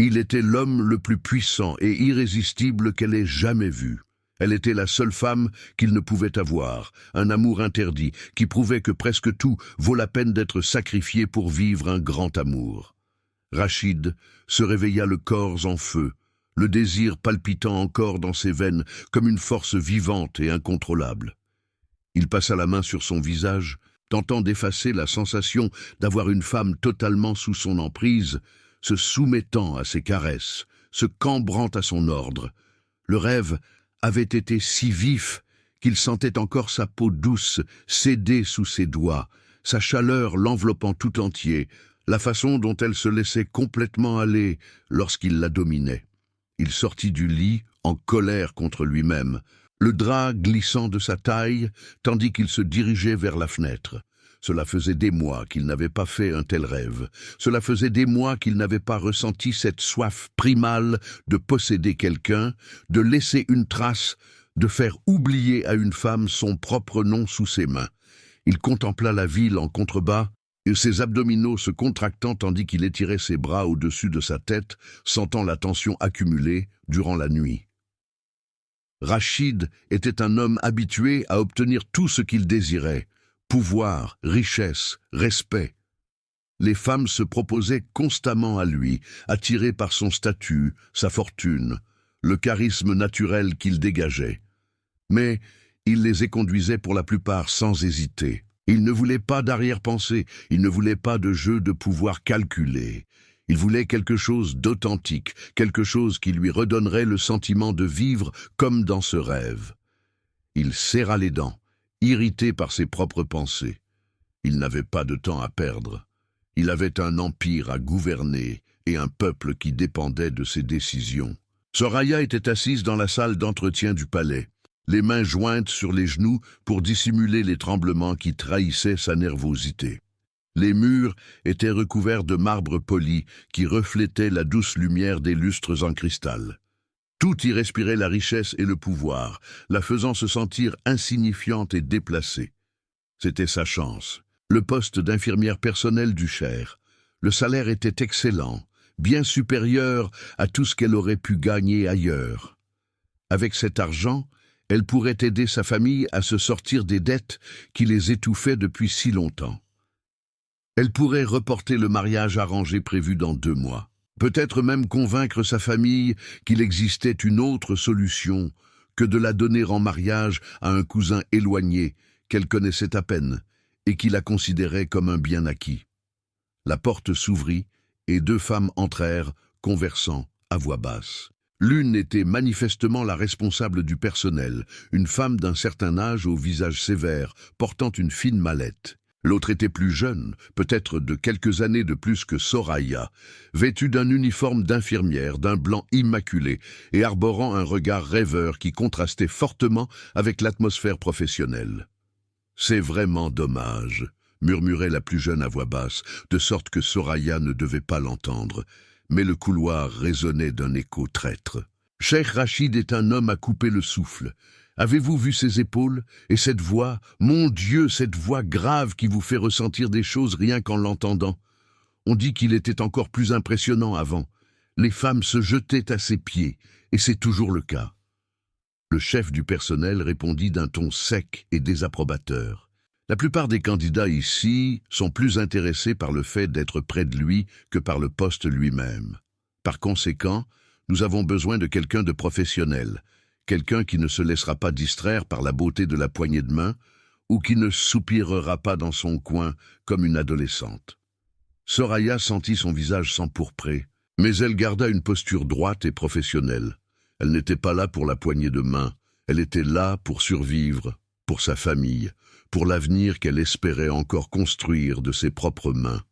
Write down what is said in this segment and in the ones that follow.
Il était l'homme le plus puissant et irrésistible qu'elle ait jamais vu. Elle était la seule femme qu'il ne pouvait avoir, un amour interdit, qui prouvait que presque tout vaut la peine d'être sacrifié pour vivre un grand amour. Rachid se réveilla le corps en feu, le désir palpitant encore dans ses veines comme une force vivante et incontrôlable. Il passa la main sur son visage, tentant d'effacer la sensation d'avoir une femme totalement sous son emprise, se soumettant à ses caresses, se cambrant à son ordre. Le rêve avait été si vif qu'il sentait encore sa peau douce céder sous ses doigts, sa chaleur l'enveloppant tout entier, la façon dont elle se laissait complètement aller lorsqu'il la dominait. Il sortit du lit en colère contre lui-même, le drap glissant de sa taille tandis qu'il se dirigeait vers la fenêtre. Cela faisait des mois qu'il n'avait pas fait un tel rêve. Cela faisait des mois qu'il n'avait pas ressenti cette soif primale de posséder quelqu'un, de laisser une trace, de faire oublier à une femme son propre nom sous ses mains. Il contempla la ville en contrebas, et ses abdominaux se contractant tandis qu'il étirait ses bras au-dessus de sa tête, sentant la tension accumulée durant la nuit. Rachid était un homme habitué à obtenir tout ce qu'il désirait. Pouvoir, richesse, respect. Les femmes se proposaient constamment à lui, attirées par son statut, sa fortune, le charisme naturel qu'il dégageait. Mais il les éconduisait pour la plupart sans hésiter. Il ne voulait pas d'arrière-pensée, il ne voulait pas de jeu de pouvoir calculé. Il voulait quelque chose d'authentique, quelque chose qui lui redonnerait le sentiment de vivre comme dans ce rêve. Il serra les dents, irrité par ses propres pensées. Il n'avait pas de temps à perdre. Il avait un empire à gouverner et un peuple qui dépendait de ses décisions. Soraya était assise dans la salle d'entretien du palais, les mains jointes sur les genoux pour dissimuler les tremblements qui trahissaient sa nervosité. Les murs étaient recouverts de marbre poli qui reflétait la douce lumière des lustres en cristal. Tout y respirait la richesse et le pouvoir, la faisant se sentir insignifiante et déplacée. C'était sa chance. Le poste d'infirmière personnelle du Cher. Le salaire était excellent, bien supérieur à tout ce qu'elle aurait pu gagner ailleurs. Avec cet argent, elle pourrait aider sa famille à se sortir des dettes qui les étouffaient depuis si longtemps. Elle pourrait reporter le mariage arrangé prévu dans 2 mois. Peut-être même convaincre sa famille qu'il existait une autre solution que de la donner en mariage à un cousin éloigné qu'elle connaissait à peine et qui la considérait comme un bien acquis. La porte s'ouvrit et 2 femmes entrèrent, conversant à voix basse. L'une était manifestement la responsable du personnel, une femme d'un certain âge au visage sévère, portant une fine mallette. L'autre était plus jeune, peut-être de quelques années de plus que Soraya, vêtue d'un uniforme d'infirmière, d'un blanc immaculé, et arborant un regard rêveur qui contrastait fortement avec l'atmosphère professionnelle. « C'est vraiment dommage », murmurait la plus jeune à voix basse, de sorte que Soraya ne devait pas l'entendre, mais le couloir résonnait d'un écho traître. Cheikh Rachid est un homme à couper le souffle. Avez-vous vu ses épaules et cette voix, mon Dieu, cette voix grave qui vous fait ressentir des choses rien qu'en l'entendant? On dit qu'il était encore plus impressionnant avant. Les femmes se jetaient à ses pieds, et c'est toujours le cas. Le chef du personnel répondit d'un ton sec et désapprobateur. La plupart des candidats ici sont plus intéressés par le fait d'être près de lui que par le poste lui-même. Par conséquent, nous avons besoin de quelqu'un de professionnel, quelqu'un qui ne se laissera pas distraire par la beauté de la poignée de main ou qui ne soupirera pas dans son coin comme une adolescente. Soraya sentit son visage s'empourprer, mais elle garda une posture droite et professionnelle. Elle n'était pas là pour la poignée de main, elle était là pour survivre, pour sa famille, pour l'avenir qu'elle espérait encore construire de ses propres mains.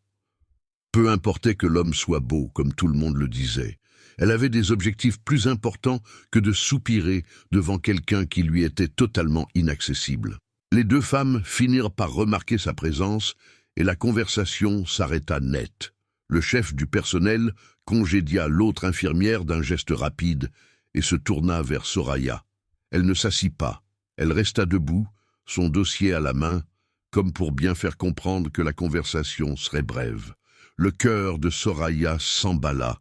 Peu importait que l'homme soit beau, comme tout le monde le disait. Elle avait des objectifs plus importants que de soupirer devant quelqu'un qui lui était totalement inaccessible. Les 2 femmes finirent par remarquer sa présence et la conversation s'arrêta net. Le chef du personnel congédia l'autre infirmière d'un geste rapide et se tourna vers Soraya. Elle ne s'assit pas, elle resta debout, son dossier à la main, comme pour bien faire comprendre que la conversation serait brève. Le cœur de Soraya s'emballa,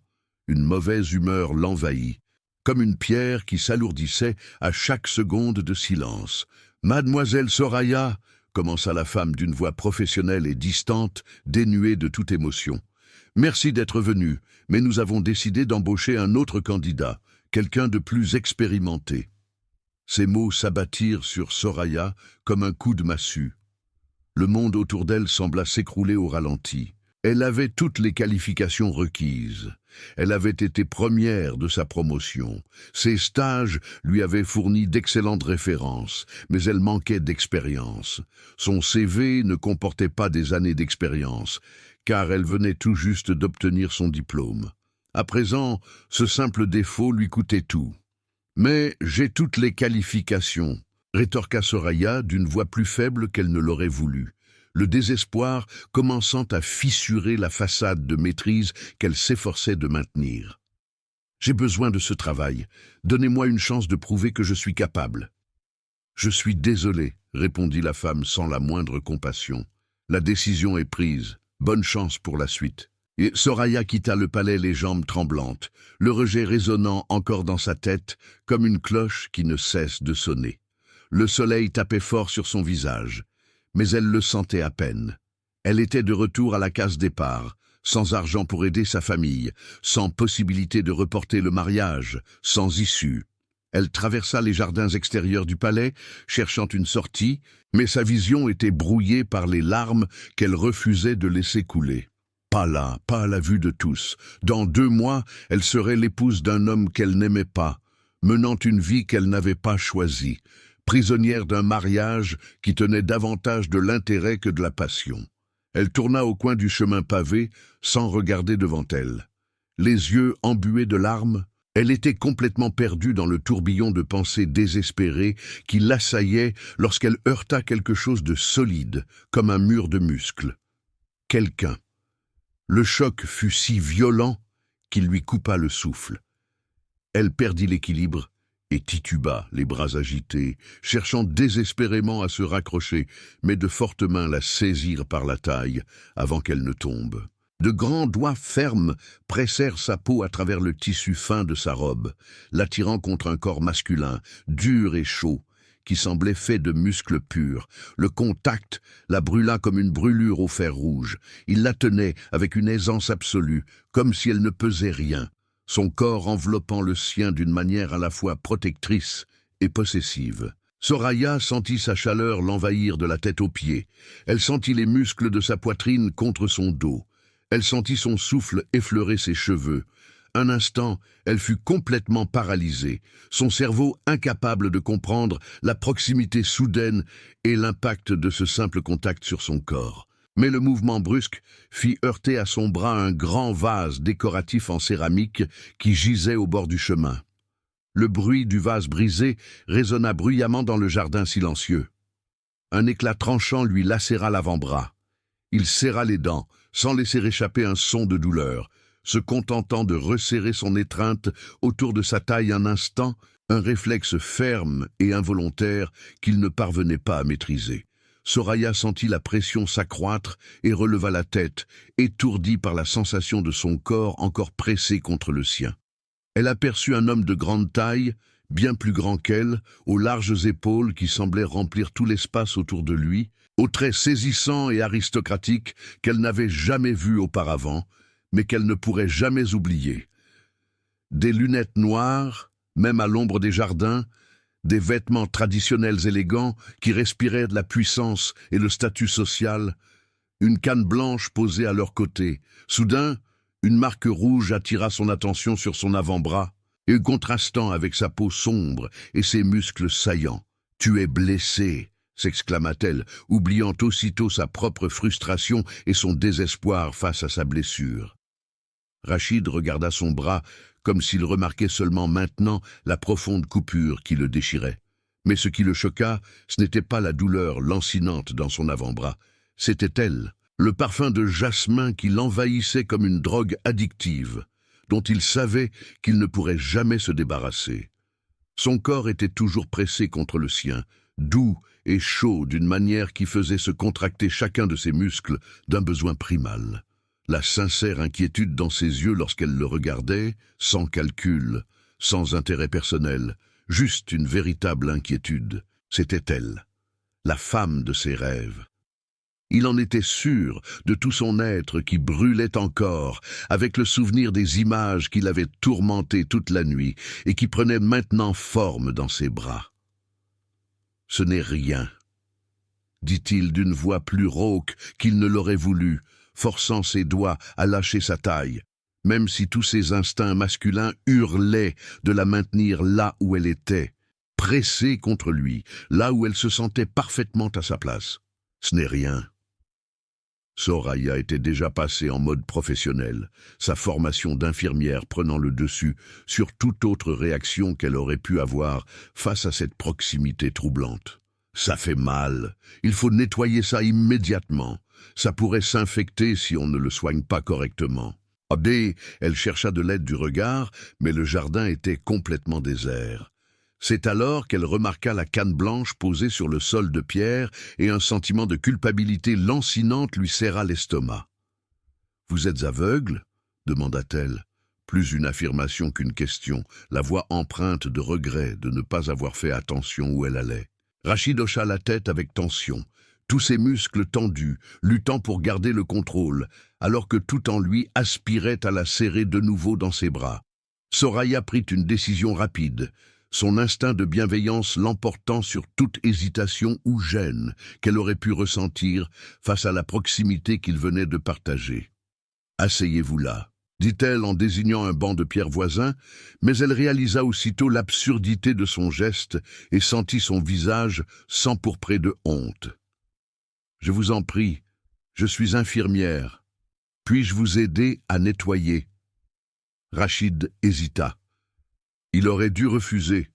Une mauvaise humeur l'envahit, comme une pierre qui s'alourdissait à chaque seconde de silence. « Mademoiselle Soraya !» commença la femme d'une voix professionnelle et distante, dénuée de toute émotion. « Merci d'être venue, mais nous avons décidé d'embaucher un autre candidat, quelqu'un de plus expérimenté. » Ces mots s'abattirent sur Soraya comme un coup de massue. Le monde autour d'elle sembla s'écrouler au ralenti. Elle avait toutes les qualifications requises. Elle avait été première de sa promotion. Ses stages lui avaient fourni d'excellentes références, mais elle manquait d'expérience. Son CV ne comportait pas des années d'expérience, car elle venait tout juste d'obtenir son diplôme. À présent, ce simple défaut lui coûtait tout. « Mais j'ai toutes les qualifications », rétorqua Soraya d'une voix plus faible qu'elle ne l'aurait voulu, le désespoir commençant à fissurer la façade de maîtrise qu'elle s'efforçait de maintenir. « J'ai besoin de ce travail. Donnez-moi une chance de prouver que je suis capable. »« Je suis désolé, » répondit la femme sans la moindre compassion. « La décision est prise. Bonne chance pour la suite. » Et Soraya quitta le palais les jambes tremblantes, le rejet résonnant encore dans sa tête comme une cloche qui ne cesse de sonner. Le soleil tapait fort sur son visage, mais elle le sentait à peine. Elle était de retour à la case départ, sans argent pour aider sa famille, sans possibilité de reporter le mariage, sans issue. Elle traversa les jardins extérieurs du palais, cherchant une sortie, mais sa vision était brouillée par les larmes qu'elle refusait de laisser couler. Pas là, pas à la vue de tous. Dans 2 mois, elle serait l'épouse d'un homme qu'elle n'aimait pas, menant une vie qu'elle n'avait pas choisie, prisonnière d'un mariage qui tenait davantage de l'intérêt que de la passion. Elle tourna au coin du chemin pavé, sans regarder devant elle. Les yeux embués de larmes, elle était complètement perdue dans le tourbillon de pensées désespérées qui l'assaillait lorsqu'elle heurta quelque chose de solide, comme un mur de muscles. Quelqu'un. Le choc fut si violent qu'il lui coupa le souffle. Elle perdit l'équilibre et tituba, les bras agités, cherchant désespérément à se raccrocher, mais de fortes mains la saisirent par la taille avant qu'elle ne tombe. De grands doigts fermes pressèrent sa peau à travers le tissu fin de sa robe, l'attirant contre un corps masculin, dur et chaud, qui semblait fait de muscles purs. Le contact la brûla comme une brûlure au fer rouge. Il la tenait avec une aisance absolue, comme si elle ne pesait rien, son corps enveloppant le sien d'une manière à la fois protectrice et possessive. Soraya sentit sa chaleur l'envahir de la tête aux pieds. Elle sentit les muscles de sa poitrine contre son dos. Elle sentit son souffle effleurer ses cheveux. Un instant, elle fut complètement paralysée, son cerveau incapable de comprendre la proximité soudaine et l'impact de ce simple contact sur son corps. Mais le mouvement brusque fit heurter à son bras un grand vase décoratif en céramique qui gisait au bord du chemin. Le bruit du vase brisé résonna bruyamment dans le jardin silencieux. Un éclat tranchant lui lacéra l'avant-bras. Il serra les dents, sans laisser échapper un son de douleur, se contentant de resserrer son étreinte autour de sa taille un instant, un réflexe ferme et involontaire qu'il ne parvenait pas à maîtriser. Soraya sentit la pression s'accroître et releva la tête, étourdie par la sensation de son corps encore pressé contre le sien. Elle aperçut un homme de grande taille, bien plus grand qu'elle, aux larges épaules qui semblaient remplir tout l'espace autour de lui, aux traits saisissants et aristocratiques qu'elle n'avait jamais vus auparavant, mais qu'elle ne pourrait jamais oublier. Des lunettes noires, même à l'ombre des jardins, des vêtements traditionnels élégants qui respiraient de la puissance et le statut social, une canne blanche posée à leur côté. Soudain, une marque rouge attira son attention sur son avant-bras, et contrastant avec sa peau sombre et ses muscles saillants. « Tu es blessé !» s'exclama-t-elle, oubliant aussitôt sa propre frustration et son désespoir face à sa blessure. Rachid regarda son bras comme s'il remarquait seulement maintenant la profonde coupure qui le déchirait. Mais ce qui le choqua, ce n'était pas la douleur lancinante dans son avant-bras, c'était elle, le parfum de jasmin qui l'envahissait comme une drogue addictive, dont il savait qu'il ne pourrait jamais se débarrasser. Son corps était toujours pressé contre le sien, doux et chaud d'une manière qui faisait se contracter chacun de ses muscles d'un besoin primal. la sincère inquiétude dans ses yeux lorsqu'elle le regardait, sans calcul, sans intérêt personnel, juste une véritable inquiétude. C'était elle, la femme de ses rêves. Il en était sûr de tout son être qui brûlait encore, avec le souvenir des images qui l'avaient tourmenté toute la nuit et qui prenaient maintenant forme dans ses bras. « Ce n'est rien », dit-il d'une voix plus rauque qu'il ne l'aurait voulu, forçant ses doigts à lâcher sa taille, même si tous ses instincts masculins hurlaient de la maintenir là où elle était, pressée contre lui, là où elle se sentait parfaitement à sa place. Ce n'est rien. Soraya était déjà passée en mode professionnel, sa formation d'infirmière prenant le dessus sur toute autre réaction qu'elle aurait pu avoir face à cette proximité troublante. Ça fait mal, il faut nettoyer ça immédiatement. Ça pourrait s'infecter si on ne le soigne pas correctement. Abé, elle chercha de l'aide du regard, mais le jardin était complètement désert. C'est alors qu'elle remarqua la canne blanche posée sur le sol de pierre et un sentiment de culpabilité lancinante lui serra l'estomac. « Vous êtes aveugle ?» demanda-t-elle. Plus une affirmation qu'une question, la voix empreinte de regret de ne pas avoir fait attention où elle allait. Rachid hocha la tête avec tension, tous ses muscles tendus, luttant pour garder le contrôle, alors que tout en lui aspirait à la serrer de nouveau dans ses bras. Soraya prit une décision rapide, son instinct de bienveillance l'emportant sur toute hésitation ou gêne qu'elle aurait pu ressentir face à la proximité qu'ils venaient de partager. « Asseyez-vous là », dit-elle en désignant un banc de pierre voisin, mais elle réalisa aussitôt l'absurdité de son geste et sentit son visage s'empourprer de honte. « Je vous en prie, je suis infirmière. Puis-je vous aider à nettoyer ?» Rachid hésita. Il aurait dû refuser,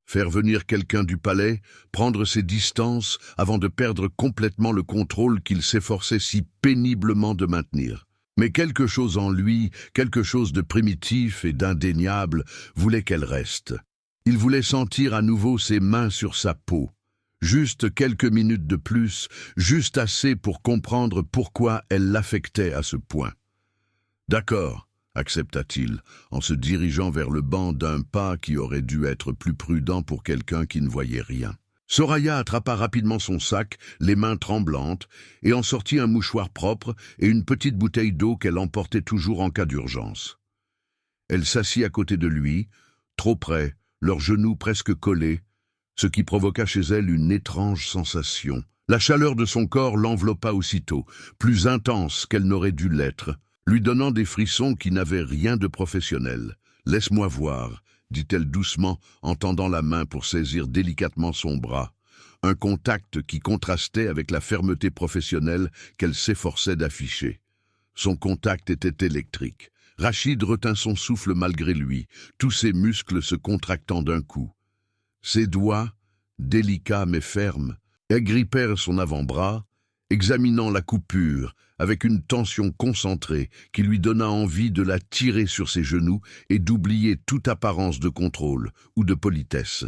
faire venir quelqu'un du palais, prendre ses distances avant de perdre complètement le contrôle qu'il s'efforçait si péniblement de maintenir. Mais quelque chose en lui, quelque chose de primitif et d'indéniable, voulait qu'elle reste. Il voulait sentir à nouveau ses mains sur sa peau. Juste quelques minutes de plus, juste assez pour comprendre pourquoi elle l'affectait à ce point. « D'accord », accepta-t-il, en se dirigeant vers le banc d'un pas qui aurait dû être plus prudent pour quelqu'un qui ne voyait rien. Soraya attrapa rapidement son sac, les mains tremblantes, et en sortit un mouchoir propre et une petite bouteille d'eau qu'elle emportait toujours en cas d'urgence. Elle s'assit à côté de lui, trop près, leurs genoux presque collés, ce qui provoqua chez elle une étrange sensation. La chaleur de son corps l'enveloppa aussitôt, plus intense qu'elle n'aurait dû l'être, lui donnant des frissons qui n'avaient rien de professionnel. « Laisse-moi voir », dit-elle doucement en tendant la main pour saisir délicatement son bras, un contact qui contrastait avec la fermeté professionnelle qu'elle s'efforçait d'afficher. Son contact était électrique. Rachid retint son souffle malgré lui, tous ses muscles se contractant d'un coup. Ses doigts, délicats mais fermes, agrippèrent son avant-bras, examinant la coupure avec une tension concentrée qui lui donna envie de la tirer sur ses genoux et d'oublier toute apparence de contrôle ou de politesse.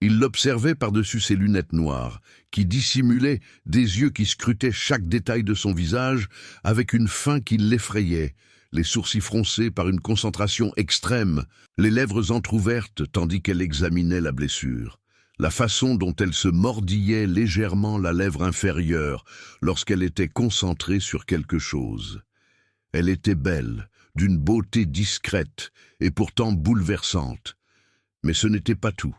Il l'observait par-dessus ses lunettes noires, qui dissimulaient des yeux qui scrutaient chaque détail de son visage avec une faim qui l'effrayait, les sourcils froncés par une concentration extrême, les lèvres entr'ouvertes tandis qu'elle examinait la blessure. La façon dont elle se mordillait légèrement la lèvre inférieure lorsqu'elle était concentrée sur quelque chose. Elle était belle, d'une beauté discrète et pourtant bouleversante. Mais ce n'était pas tout.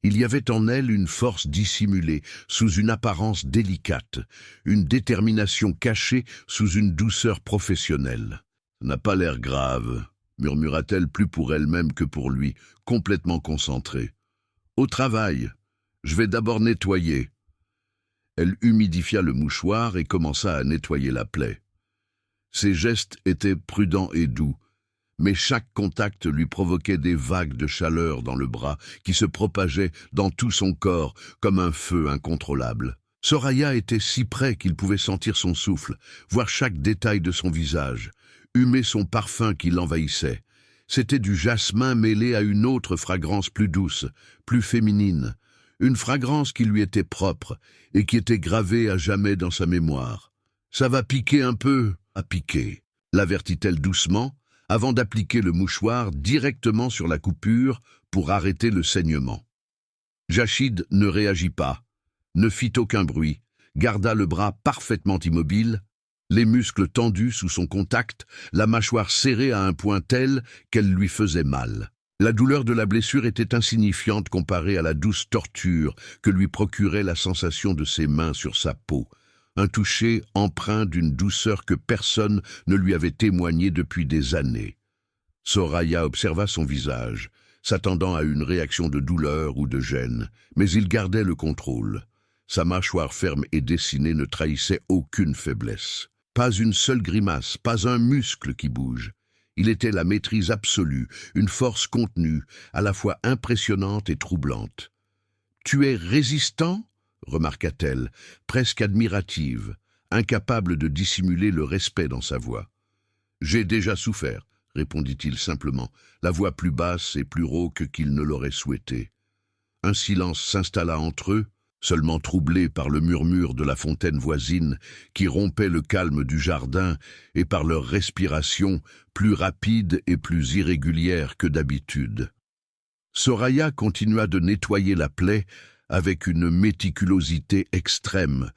Il y avait en elle une force dissimulée sous une apparence délicate, une détermination cachée sous une douceur professionnelle. « Ça n'a pas l'air grave », murmura-t-elle plus pour elle-même que pour lui, complètement concentrée. « Au travail, je vais d'abord nettoyer. » Elle humidifia le mouchoir et commença à nettoyer la plaie. Ses gestes étaient prudents et doux, mais chaque contact lui provoquait des vagues de chaleur dans le bras qui se propageaient dans tout son corps comme un feu incontrôlable. Soraya était si près qu'il pouvait sentir son souffle, voir chaque détail de son visage, humer son parfum qui l'envahissait. C'était du jasmin mêlé à une autre fragrance plus douce, plus féminine, une fragrance qui lui était propre et qui était gravée à jamais dans sa mémoire. « Ça va piquer un peu », à piquer, l'avertit-elle doucement, avant d'appliquer le mouchoir directement sur la coupure pour arrêter le saignement. Jachid ne réagit pas, ne fit aucun bruit, garda le bras parfaitement immobile, les muscles tendus sous son contact, la mâchoire serrée à un point tel qu'elle lui faisait mal. La douleur de la blessure était insignifiante comparée à la douce torture que lui procurait la sensation de ses mains sur sa peau, un toucher empreint d'une douceur que personne ne lui avait témoignée depuis des années. Soraya observa son visage, s'attendant à une réaction de douleur ou de gêne, mais il gardait le contrôle. Sa mâchoire ferme et dessinée ne trahissait aucune faiblesse. Pas une seule grimace, pas un muscle qui bouge. Il était la maîtrise absolue, une force contenue, à la fois impressionnante et troublante. « Tu es résistant ?» remarqua-t-elle, presque admirative, incapable de dissimuler le respect dans sa voix. « J'ai déjà souffert, » répondit-il simplement, la voix plus basse et plus rauque qu'il ne l'aurait souhaité. Un silence s'installa entre eux, seulement troublé par le murmure de la fontaine voisine qui rompait le calme du jardin et par leur respiration plus rapide et plus irrégulière que d'habitude. Soraya continua de nettoyer la plaie avec une méticulosité extrême,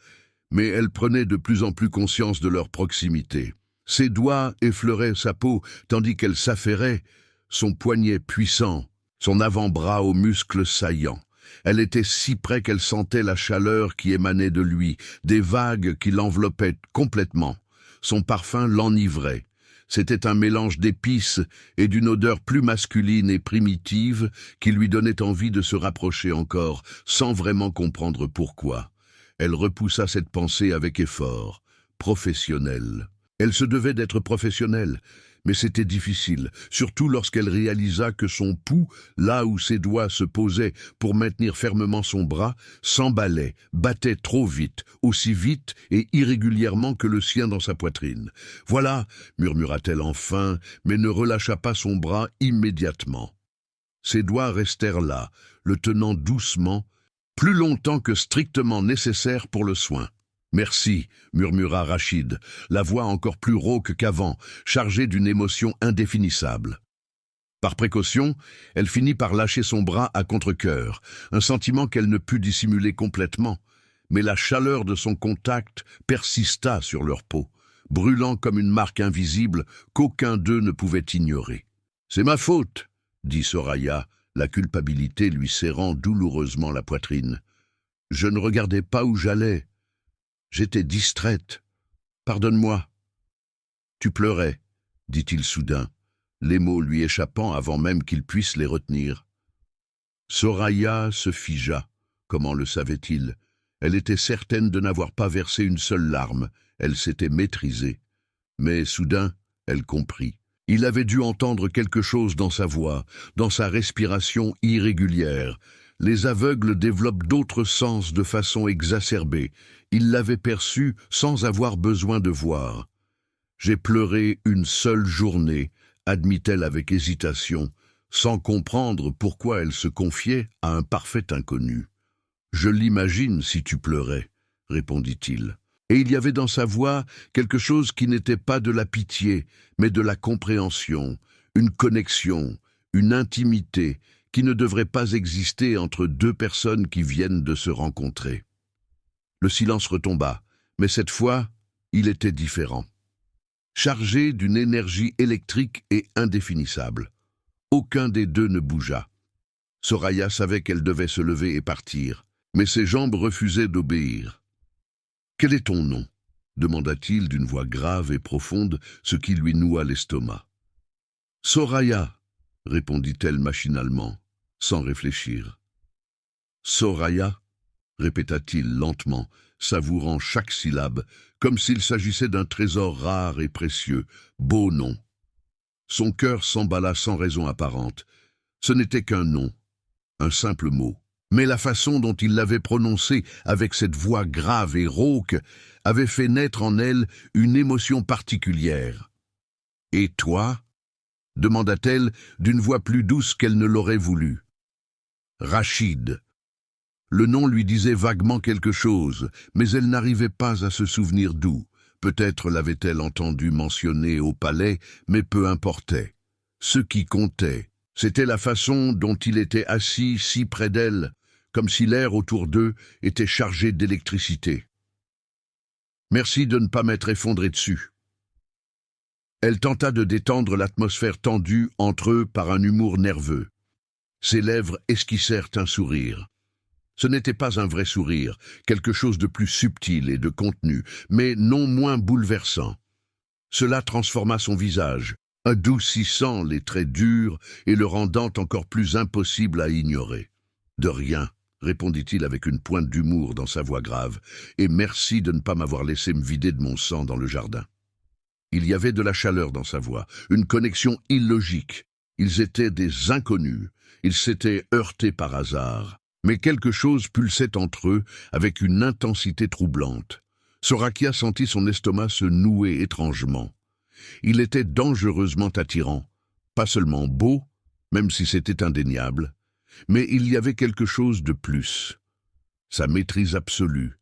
mais elle prenait de plus en plus conscience de leur proximité. Ses doigts effleuraient sa peau tandis qu'elle s'affairait, son poignet puissant, son avant-bras aux muscles saillants. Elle était si près qu'elle sentait la chaleur qui émanait de lui, des vagues qui l'enveloppaient complètement. Son parfum l'enivrait. C'était un mélange d'épices et d'une odeur plus masculine et primitive qui lui donnait envie de se rapprocher encore, sans vraiment comprendre pourquoi. Elle repoussa cette pensée avec effort, professionnelle. Elle se devait d'être professionnelle, mais c'était difficile, surtout lorsqu'elle réalisa que son pouls, là où ses doigts se posaient pour maintenir fermement son bras, s'emballait, battait trop vite, aussi vite et irrégulièrement que le sien dans sa poitrine. « Voilà » murmura-t-elle enfin, mais ne relâcha pas son bras immédiatement. Ses doigts restèrent là, le tenant doucement, plus longtemps que strictement nécessaire pour le soin. « Merci » murmura Rachid, la voix encore plus rauque qu'avant, chargée d'une émotion indéfinissable. Par précaution, elle finit par lâcher son bras à contre-cœur, un sentiment qu'elle ne put dissimuler complètement, mais la chaleur de son contact persista sur leur peau, brûlant comme une marque invisible qu'aucun d'eux ne pouvait ignorer. « C'est ma faute » dit Soraya, la culpabilité lui serrant douloureusement la poitrine. « Je ne regardais pas où j'allais. J'étais distraite. Pardonne-moi. » « Tu pleurais, » dit-il soudain, les mots lui échappant avant même qu'il puisse les retenir. Soraya se figea. Comment le savait-il? Elle était certaine de n'avoir pas versé une seule larme. Elle s'était maîtrisée. Mais soudain, elle comprit. Il avait dû entendre quelque chose dans sa voix, dans sa respiration irrégulière. Les aveugles développent d'autres sens de façon exacerbée. Il l'avait perçu sans avoir besoin de voir. « J'ai pleuré une seule journée », admit-elle avec hésitation, sans comprendre pourquoi elle se confiait à un parfait inconnu. « Je l'imagine si tu pleurais », répondit-il. Et il y avait dans sa voix quelque chose qui n'était pas de la pitié, mais de la compréhension, une connexion, une intimité qui ne devrait pas exister entre deux personnes qui viennent de se rencontrer. Le silence retomba, mais cette fois, il était différent. Chargé d'une énergie électrique et indéfinissable. Aucun des deux ne bougea. Soraya savait qu'elle devait se lever et partir, mais ses jambes refusaient d'obéir. « Quel est ton nom ?» demanda-t-il d'une voix grave et profonde, ce qui lui noua l'estomac. « Soraya » répondit-elle machinalement, sans réfléchir. « Soraya » répéta-t-il lentement, savourant chaque syllabe, comme s'il s'agissait d'un trésor rare et précieux. Beau nom. Son cœur s'emballa sans raison apparente. Ce n'était qu'un nom, un simple mot. Mais la façon dont il l'avait prononcé avec cette voix grave et rauque avait fait naître en elle une émotion particulière. « Et toi ?» demanda-t-elle d'une voix plus douce qu'elle ne l'aurait voulu. « Rachid. » Le nom lui disait vaguement quelque chose, mais elle n'arrivait pas à se souvenir d'où. Peut-être l'avait-elle entendu mentionner au palais, mais peu importait. Ce qui comptait, c'était la façon dont il était assis si près d'elle, comme si l'air autour d'eux était chargé d'électricité. « Merci de ne pas m'être effondré dessus. » Elle tenta de détendre l'atmosphère tendue entre eux par un humour nerveux. Ses lèvres esquissèrent un sourire. Ce n'était pas un vrai sourire, quelque chose de plus subtil et de contenu, mais non moins bouleversant. Cela transforma son visage, adoucissant les traits durs et le rendant encore plus impossible à ignorer. « De rien, » répondit-il avec une pointe d'humour dans sa voix grave, « et merci de ne pas m'avoir laissé me vider de mon sang dans le jardin. » Il y avait de la chaleur dans sa voix, une connexion illogique. Ils étaient des inconnus, ils s'étaient heurtés par hasard. Mais quelque chose pulsait entre eux avec une intensité troublante. Sorakia sentit son estomac se nouer étrangement. Il était dangereusement attirant, pas seulement beau, même si c'était indéniable, mais il y avait quelque chose de plus. Sa maîtrise absolue,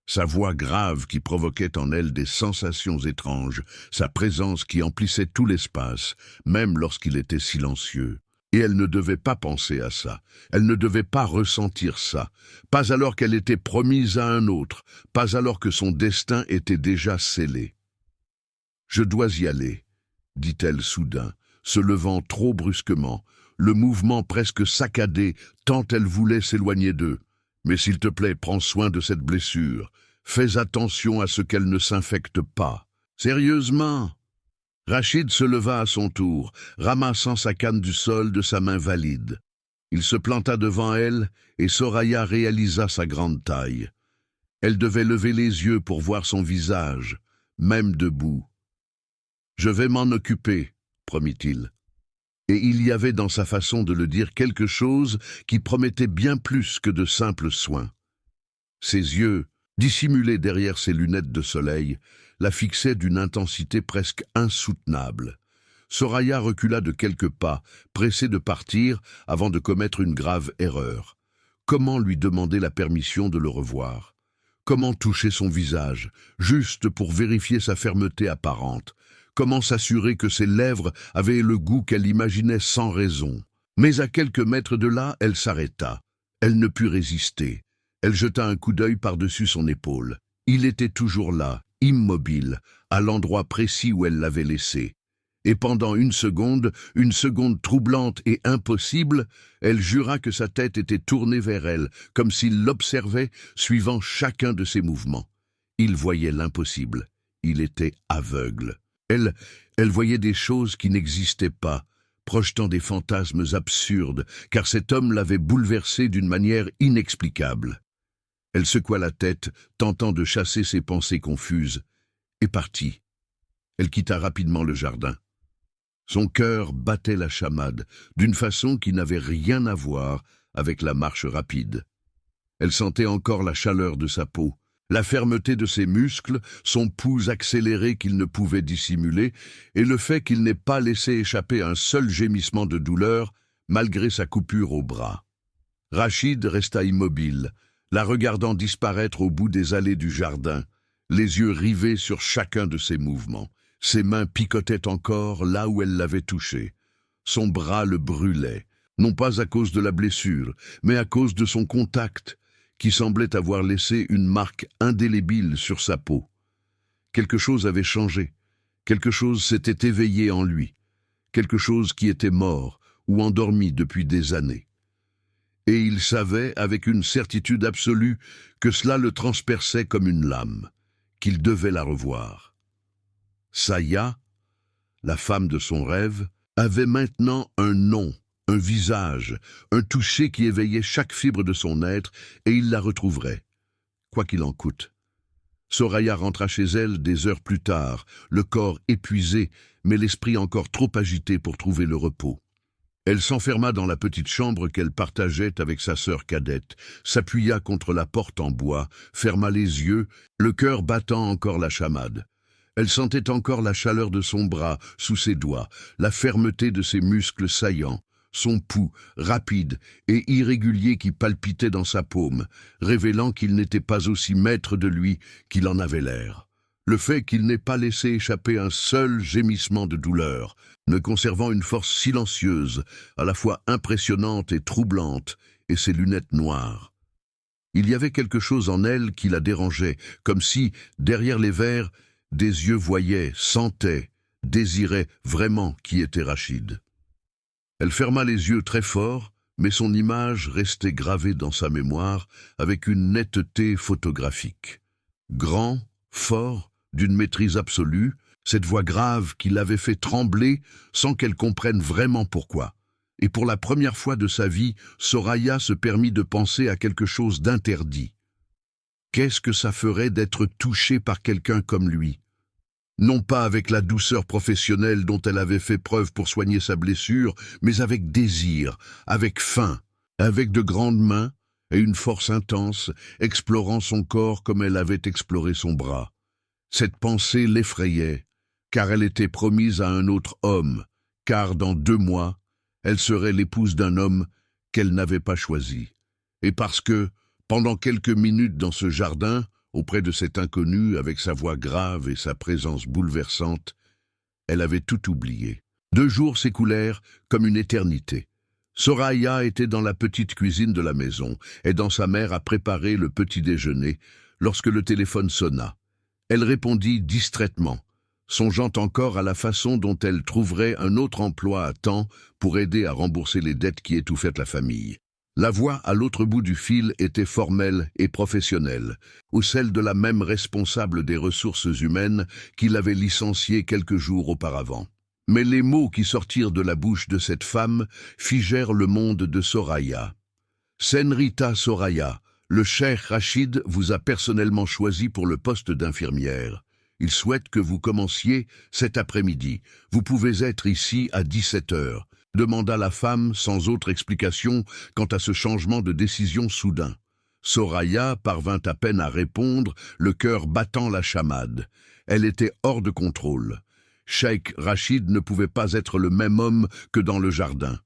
sa voix grave qui provoquait en elle des sensations étranges, sa présence qui emplissait tout l'espace, même lorsqu'il était silencieux. Et elle ne devait pas penser à ça, elle ne devait pas ressentir ça, pas alors qu'elle était promise à un autre, pas alors que son destin était déjà scellé. « Je dois y aller, » dit-elle soudain, se levant trop brusquement, le mouvement presque saccadé tant elle voulait s'éloigner d'eux. « Mais s'il te plaît, prends soin de cette blessure, fais attention à ce qu'elle ne s'infecte pas. »« Sérieusement ?» Rachid se leva à son tour, ramassant sa canne du sol de sa main valide. Il se planta devant elle et Soraya réalisa sa grande taille. Elle devait lever les yeux pour voir son visage, même debout. « Je vais m'en occuper, » promit-il. Et il y avait dans sa façon de le dire quelque chose qui promettait bien plus que de simples soins. Ses yeux, dissimulés derrière ses lunettes de soleil, la fixaient d'une intensité presque insoutenable. Soraya recula de quelques pas, pressée de partir avant de commettre une grave erreur. Comment lui demander la permission de le revoir? Comment toucher son visage, juste pour vérifier sa fermeté apparente? Comment s'assurer que ses lèvres avaient le goût qu'elle imaginait sans raison? Mais à quelques mètres de là, elle s'arrêta. Elle ne put résister. Elle jeta un coup d'œil par-dessus son épaule. Il était toujours là, immobile, à l'endroit précis où elle l'avait laissé. Et pendant une seconde troublante et impossible, elle jura que sa tête était tournée vers elle, comme s'il l'observait, suivant chacun de ses mouvements. Il voyait l'impossible. Il était aveugle. Elle voyait des choses qui n'existaient pas, projetant des fantasmes absurdes, car cet homme l'avait bouleversée d'une manière inexplicable. Elle secoua la tête, tentant de chasser ses pensées confuses, et partit. Elle quitta rapidement le jardin. Son cœur battait la chamade, d'une façon qui n'avait rien à voir avec la marche rapide. Elle sentait encore la chaleur de sa peau, la fermeté de ses muscles, son pouls accéléré qu'il ne pouvait dissimuler, et le fait qu'il n'ait pas laissé échapper un seul gémissement de douleur, malgré sa coupure au bras. Rachid resta immobile, la regardant disparaître au bout des allées du jardin, les yeux rivés sur chacun de ses mouvements. Ses mains picotaient encore là où elle l'avait touché. Son bras le brûlait, non pas à cause de la blessure, mais à cause de son contact, qui semblait avoir laissé une marque indélébile sur sa peau. Quelque chose avait changé, quelque chose s'était éveillé en lui, quelque chose qui était mort ou endormi depuis des années. Et il savait avec une certitude absolue que cela le transperçait comme une lame, qu'il devait la revoir. Saya, la femme de son rêve, avait maintenant un nom, un visage, un toucher qui éveillait chaque fibre de son être, et il la retrouverait, quoi qu'il en coûte. Soraya rentra chez elle des heures plus tard, le corps épuisé, mais l'esprit encore trop agité pour trouver le repos. Elle s'enferma dans la petite chambre qu'elle partageait avec sa sœur cadette, s'appuya contre la porte en bois, ferma les yeux, le cœur battant encore la chamade. Elle sentait encore la chaleur de son bras sous ses doigts, la fermeté de ses muscles saillants, son pouls rapide et irrégulier qui palpitait dans sa paume, révélant qu'il n'était pas aussi maître de lui qu'il en avait l'air. Le fait qu'il n'ait pas laissé échapper un seul gémissement de douleur, ne conservant une force silencieuse, à la fois impressionnante et troublante, et ses lunettes noires. Il y avait quelque chose en elle qui la dérangeait, comme si, derrière les verres, des yeux voyaient, sentaient, désiraient vraiment qui était Rachid. Elle ferma les yeux très fort, mais son image restait gravée dans sa mémoire avec une netteté photographique. Grand, fort, d'une maîtrise absolue, cette voix grave qui l'avait fait trembler sans qu'elle comprenne vraiment pourquoi. Et pour la première fois de sa vie, Soraya se permit de penser à quelque chose d'interdit. Qu'est-ce que ça ferait d'être touchée par quelqu'un comme lui? Non pas avec la douceur professionnelle dont elle avait fait preuve pour soigner sa blessure, mais avec désir, avec faim, avec de grandes mains et une force intense, explorant son corps comme elle avait exploré son bras. Cette pensée l'effrayait, car elle était promise à un autre homme, car dans 2 mois, elle serait l'épouse d'un homme qu'elle n'avait pas choisi. Et parce que, pendant quelques minutes dans ce jardin, auprès de cet inconnu, avec sa voix grave et sa présence bouleversante, elle avait tout oublié. 2 jours s'écoulèrent comme une éternité. Soraya était dans la petite cuisine de la maison, aidant sa mère à préparer le petit déjeuner, lorsque le téléphone sonna. Elle répondit distraitement, songeant encore à la façon dont elle trouverait un autre emploi à temps pour aider à rembourser les dettes qui étouffaient la famille. La voix à l'autre bout du fil était formelle et professionnelle, ou celle de la même responsable des ressources humaines qui l'avait licenciée quelques jours auparavant. Mais les mots qui sortirent de la bouche de cette femme figèrent le monde de Soraya. « Senrita Soraya, le cheikh Rachid vous a personnellement choisi pour le poste d'infirmière. Il souhaite que vous commenciez cet après-midi. Vous pouvez être ici à 17 heures. » demanda la femme sans autre explication quant à ce changement de décision soudain. Soraya parvint à peine à répondre, le cœur battant la chamade. Elle était hors de contrôle. Cheikh Rachid ne pouvait pas être le même homme que dans le jardin.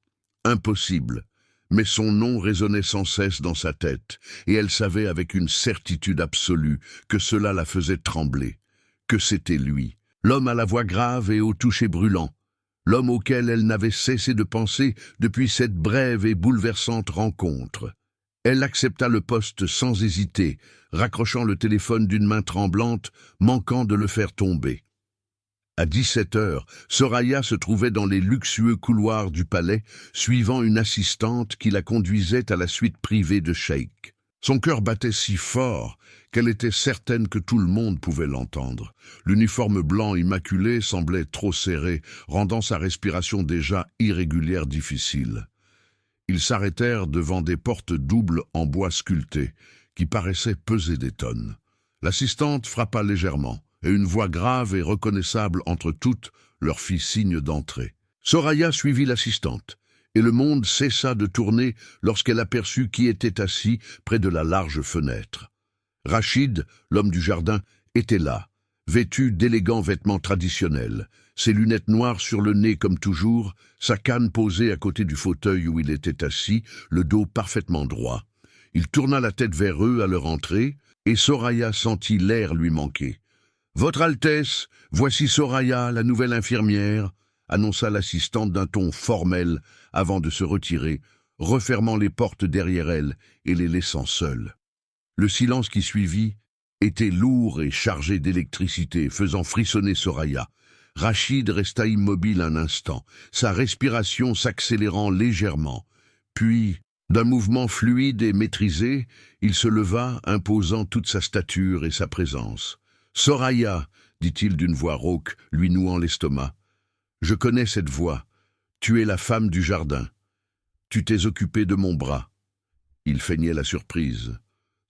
Impossible. Mais son nom résonnait sans cesse dans sa tête, et elle savait avec une certitude absolue que cela la faisait trembler, que c'était lui, l'homme à la voix grave et au toucher brûlant, l'homme auquel elle n'avait cessé de penser depuis cette brève et bouleversante rencontre. Elle accepta le poste sans hésiter, raccrochant le téléphone d'une main tremblante, manquant de le faire tomber. À 17 heures, Soraya se trouvait dans les luxueux couloirs du palais, suivant une assistante qui la conduisait à la suite privée de Cheikh. Son cœur battait si fort qu'elle était certaine que tout le monde pouvait l'entendre. L'uniforme blanc immaculé semblait trop serré, rendant sa respiration déjà irrégulière difficile. Ils s'arrêtèrent devant des portes doubles en bois sculpté, qui paraissaient peser des tonnes. L'assistante frappa légèrement, et une voix grave et reconnaissable entre toutes leur fit signe d'entrer. Soraya suivit l'assistante, et le monde cessa de tourner lorsqu'elle aperçut qui était assis près de la large fenêtre. Rachid, l'homme du jardin, était là, vêtu d'élégants vêtements traditionnels, ses lunettes noires sur le nez comme toujours, sa canne posée à côté du fauteuil où il était assis, le dos parfaitement droit. Il tourna la tête vers eux à leur entrée, et Soraya sentit l'air lui manquer. « Votre Altesse, voici Soraya, la nouvelle infirmière », annonça l'assistante d'un ton formel avant de se retirer, refermant les portes derrière elle et les laissant seuls. Le silence qui suivit était lourd et chargé d'électricité, faisant frissonner Soraya. Rachid resta immobile un instant, sa respiration s'accélérant légèrement. Puis, d'un mouvement fluide et maîtrisé, il se leva, imposant toute sa stature et sa présence. « Soraya, dit-il d'une voix rauque, lui nouant l'estomac, je connais cette voix. Tu es la femme du jardin. Tu t'es occupée de mon bras. » Il feignait la surprise.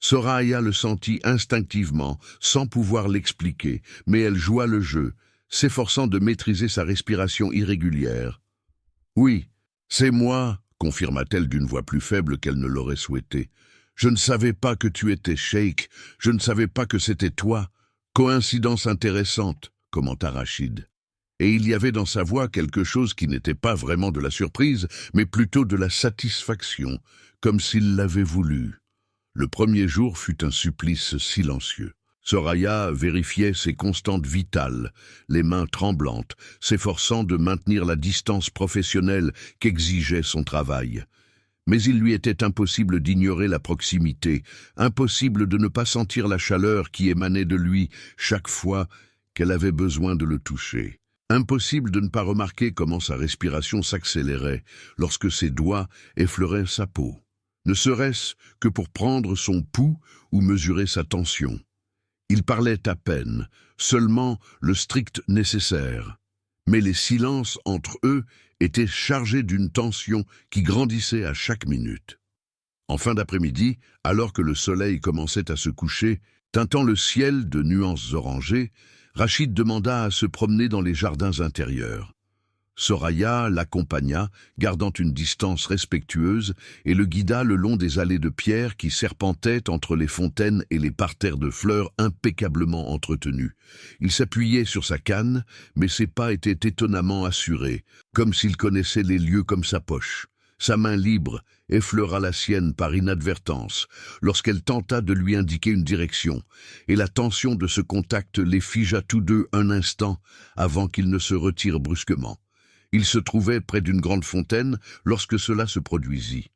Soraya le sentit instinctivement, sans pouvoir l'expliquer, mais elle joua le jeu, s'efforçant de maîtriser sa respiration irrégulière. « Oui, c'est moi, » confirma-t-elle d'une voix plus faible qu'elle ne l'aurait souhaité. « Je ne savais pas que tu étais cheikh, je ne savais pas que c'était toi. Coïncidence intéressante, » commenta Rachid. Et il y avait dans sa voix quelque chose qui n'était pas vraiment de la surprise, mais plutôt de la satisfaction, comme s'il l'avait voulu. Le premier jour fut un supplice silencieux. Soraya vérifiait ses constantes vitales, les mains tremblantes, s'efforçant de maintenir la distance professionnelle qu'exigeait son travail. Mais il lui était impossible d'ignorer la proximité, impossible de ne pas sentir la chaleur qui émanait de lui chaque fois qu'elle avait besoin de le toucher. Impossible de ne pas remarquer comment sa respiration s'accélérait lorsque ses doigts effleuraient sa peau, ne serait-ce que pour prendre son pouls ou mesurer sa tension. Il parlait à peine, seulement le strict nécessaire. Mais les silences entre eux étaient chargés d'une tension qui grandissait à chaque minute. En fin d'après-midi, alors que le soleil commençait à se coucher, teintant le ciel de nuances orangées, Rachid demanda à se promener dans les jardins intérieurs. Soraya l'accompagna, gardant une distance respectueuse, et le guida le long des allées de pierre qui serpentaient entre les fontaines et les parterres de fleurs impeccablement entretenus. Il s'appuyait sur sa canne, mais ses pas étaient étonnamment assurés, comme s'il connaissait les lieux comme sa poche. Sa main libre effleura la sienne par inadvertance, lorsqu'elle tenta de lui indiquer une direction, et la tension de ce contact les figea tous deux un instant avant qu'ils ne se retirent brusquement. Il se trouvait près d'une grande fontaine lorsque cela se produisit.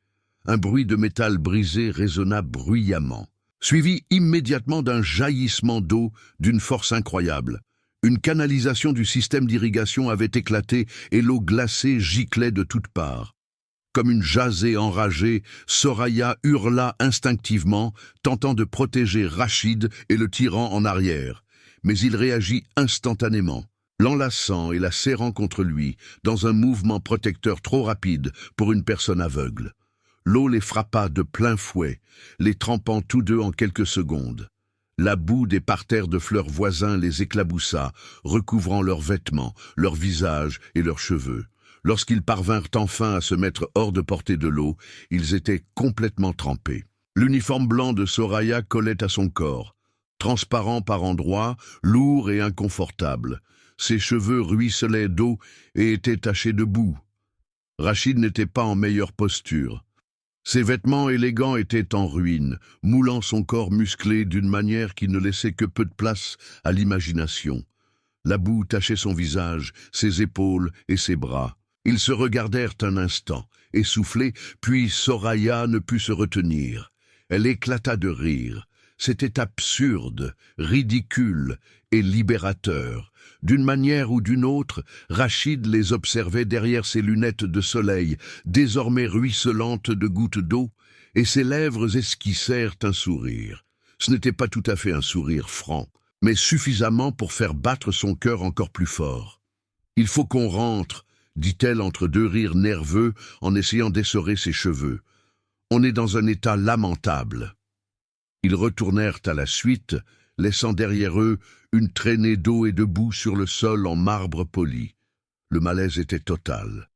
Un bruit de métal brisé résonna bruyamment, suivi immédiatement d'un jaillissement d'eau d'une force incroyable. Une canalisation du système d'irrigation avait éclaté et l'eau glacée giclait de toutes parts. Comme une jasée enragée, Soraya hurla instinctivement, tentant de protéger Rachid et le tirant en arrière. Mais il réagit instantanément, l'enlaçant et la serrant contre lui, dans un mouvement protecteur trop rapide pour une personne aveugle. L'eau les frappa de plein fouet, les trempant tous deux en quelques secondes. La boue des parterres de fleurs voisins les éclaboussa, recouvrant leurs vêtements, leurs visages et leurs cheveux. Lorsqu'ils parvinrent enfin à se mettre hors de portée de l'eau, ils étaient complètement trempés. L'uniforme blanc de Soraya collait à son corps, transparent par endroits, lourd et inconfortable. Ses cheveux ruisselaient d'eau et étaient tachés de boue. Rachid n'était pas en meilleure posture. Ses vêtements élégants étaient en ruine, moulant son corps musclé d'une manière qui ne laissait que peu de place à l'imagination. La boue tachait son visage, ses épaules et ses bras. Ils se regardèrent un instant, essoufflés, puis Soraya ne put se retenir. Elle éclata de rire. C'était absurde, ridicule et libérateur. D'une manière ou d'une autre, Rachid les observait derrière ses lunettes de soleil, désormais ruisselantes de gouttes d'eau, et ses lèvres esquissèrent un sourire. Ce n'était pas tout à fait un sourire franc, mais suffisamment pour faire battre son cœur encore plus fort. « Il faut qu'on rentre », dit-elle entre deux rires nerveux en essayant d'essorer ses cheveux. « On est dans un état lamentable. » Ils retournèrent à la suite, laissant derrière eux une traînée d'eau et de boue sur le sol en marbre poli. Le malaise était total.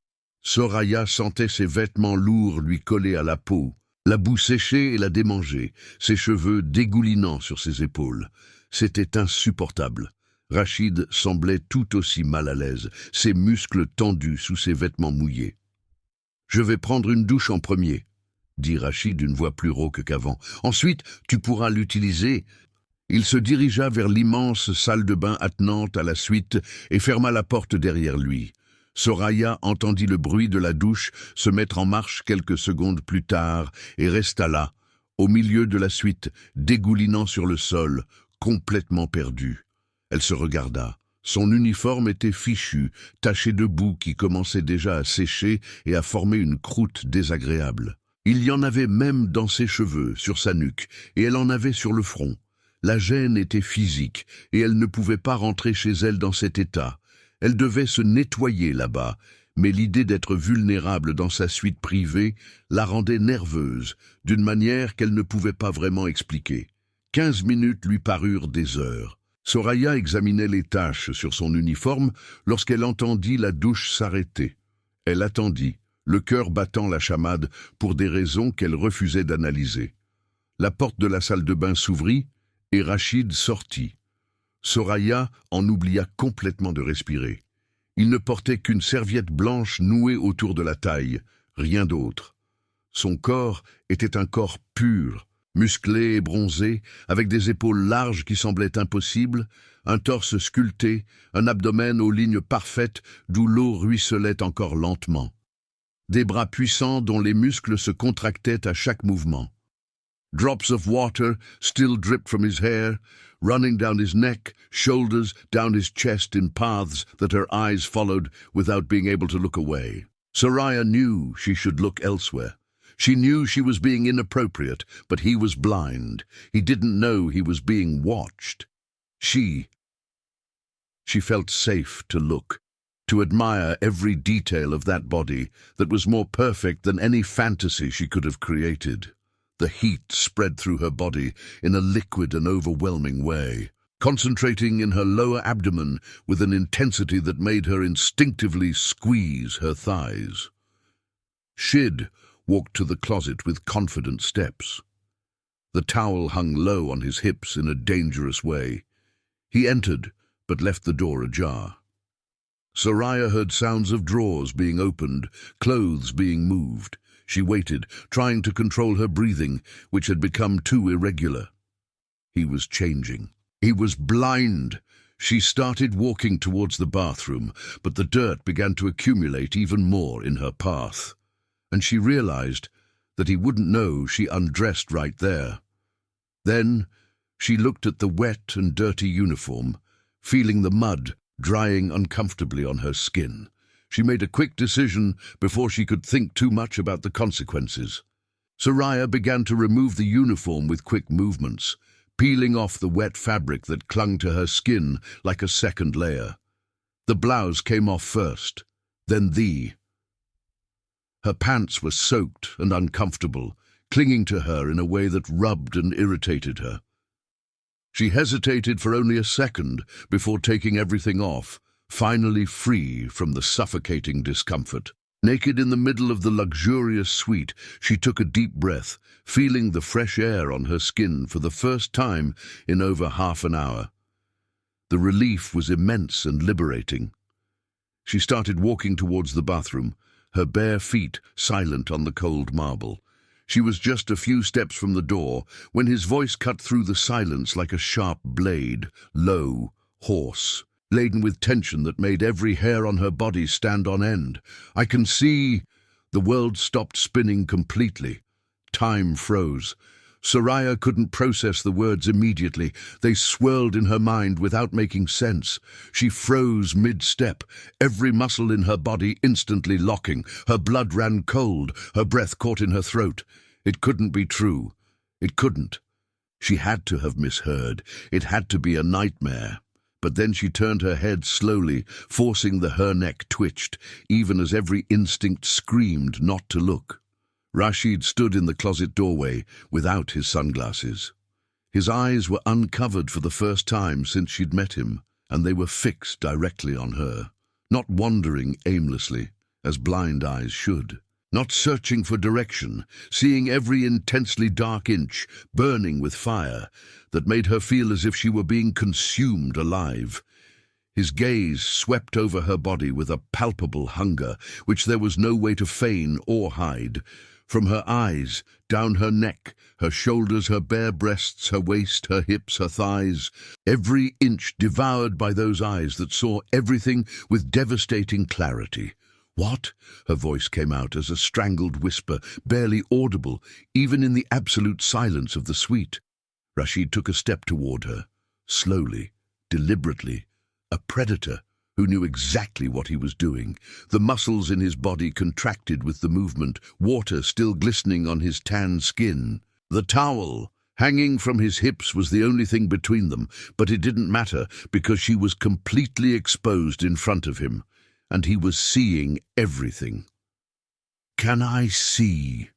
Soraya sentait ses vêtements lourds lui coller à la peau, la boue séchée et la démanger, ses cheveux dégoulinant sur ses épaules. C'était insupportable. Rachid semblait tout aussi mal à l'aise, ses muscles tendus sous ses vêtements mouillés. « Je vais prendre une douche en premier », dit Rachid d'une voix plus rauque qu'avant. « Ensuite, tu pourras l'utiliser. » Il se dirigea vers l'immense salle de bain attenante à la suite et ferma la porte derrière lui. Soraya entendit le bruit de la douche se mettre en marche quelques secondes plus tard et resta là, au milieu de la suite, dégoulinant sur le sol, complètement perdue. Elle se regarda. Son uniforme était fichu, taché de boue qui commençait déjà à sécher et à former une croûte désagréable. Il y en avait même dans ses cheveux, sur sa nuque, et elle en avait sur le front. La gêne était physique, et elle ne pouvait pas rentrer chez elle dans cet état. Elle devait se nettoyer là-bas, mais l'idée d'être vulnérable dans sa suite privée la rendait nerveuse, d'une manière qu'elle ne pouvait pas vraiment expliquer. 15 minutes lui parurent des heures. Soraya examinait les taches sur son uniforme lorsqu'elle entendit la douche s'arrêter. Elle attendit, le cœur battant la chamade pour des raisons qu'elle refusait d'analyser. La porte de la salle de bain s'ouvrit et Rachid sortit. Soraya en oublia complètement de respirer. Il ne portait qu'une serviette blanche nouée autour de la taille, rien d'autre. Son corps était un corps pur, Musclé et bronzé, avec des épaules larges qui semblaient impossibles, un torse sculpté, un abdomen aux lignes parfaites d'où l'eau ruisselait encore lentement. Des bras puissants dont les muscles se contractaient à chaque mouvement. Drops of water still dripped from his hair, running down his neck, shoulders, down his chest in paths that her eyes followed without being able to look away. Soraya knew she should look elsewhere. She knew she was being inappropriate, but he was blind. He didn't know he was being watched. She felt safe to look, to admire every detail of that body that was more perfect than any fantasy she could have created. The heat spread through her body in a liquid and overwhelming way, concentrating in her lower abdomen with an intensity that made her instinctively squeeze her thighs. Shid walked to the closet with confident steps. The towel hung low on his hips in a dangerous way. He entered, but left the door ajar. Soraya heard sounds of drawers being opened, clothes being moved. She waited, trying to control her breathing, which had become too irregular. He was changing. He was blind. She started walking towards the bathroom, but the dirt began to accumulate even more in her path. And she realized that he wouldn't know she undressed right there. Then she looked at the wet and dirty uniform, feeling the mud drying uncomfortably on her skin. She made a quick decision before she could think too much about the consequences. Soraya began to remove the uniform with quick movements, peeling off the wet fabric that clung to her skin like a second layer. The blouse came off first, then her pants were soaked and uncomfortable, clinging to her in a way that rubbed and irritated her. She hesitated for only a second before taking everything off, finally free from the suffocating discomfort. Naked in the middle of the luxurious suite, she took a deep breath, feeling the fresh air on her skin for the first time in over half an hour. The relief was immense and liberating. She started walking towards the bathroom, her bare feet silent on the cold marble. She was just a few steps from the door when his voice cut through the silence like a sharp blade, low, hoarse, laden with tension that made every hair on her body stand on end. "I can see—" The world stopped spinning completely. Time froze. Soraya couldn't process the words immediately. They swirled in her mind without making sense. She froze mid-step, every muscle in her body instantly locking. Her blood ran cold, her breath caught in her throat. It couldn't be true. It couldn't. She had to have misheard. It had to be a nightmare. But then she turned her head slowly, forcing her neck twitched, even as every instinct screamed not to look. Rashid stood in the closet doorway without his sunglasses. His eyes were uncovered for the first time since she'd met him, and they were fixed directly on her, not wandering aimlessly, as blind eyes should, not searching for direction, seeing every intensely dark inch burning with fire that made her feel as if she were being consumed alive. His gaze swept over her body with a palpable hunger, which there was no way to feign or hide. From her eyes, down her neck, her shoulders, her bare breasts, her waist, her hips, her thighs, every inch devoured by those eyes that saw everything with devastating clarity. "What?" Her voice came out as a strangled whisper, barely audible, even in the absolute silence of the suite. Rashid took a step toward her, slowly, deliberately, a predator who knew exactly what he was doing. The muscles in his body contracted with the movement, water still glistening on his tan skin. The towel hanging from his hips was the only thing between them, but it didn't matter because she was completely exposed in front of him, and he was seeing everything. "Can I see?"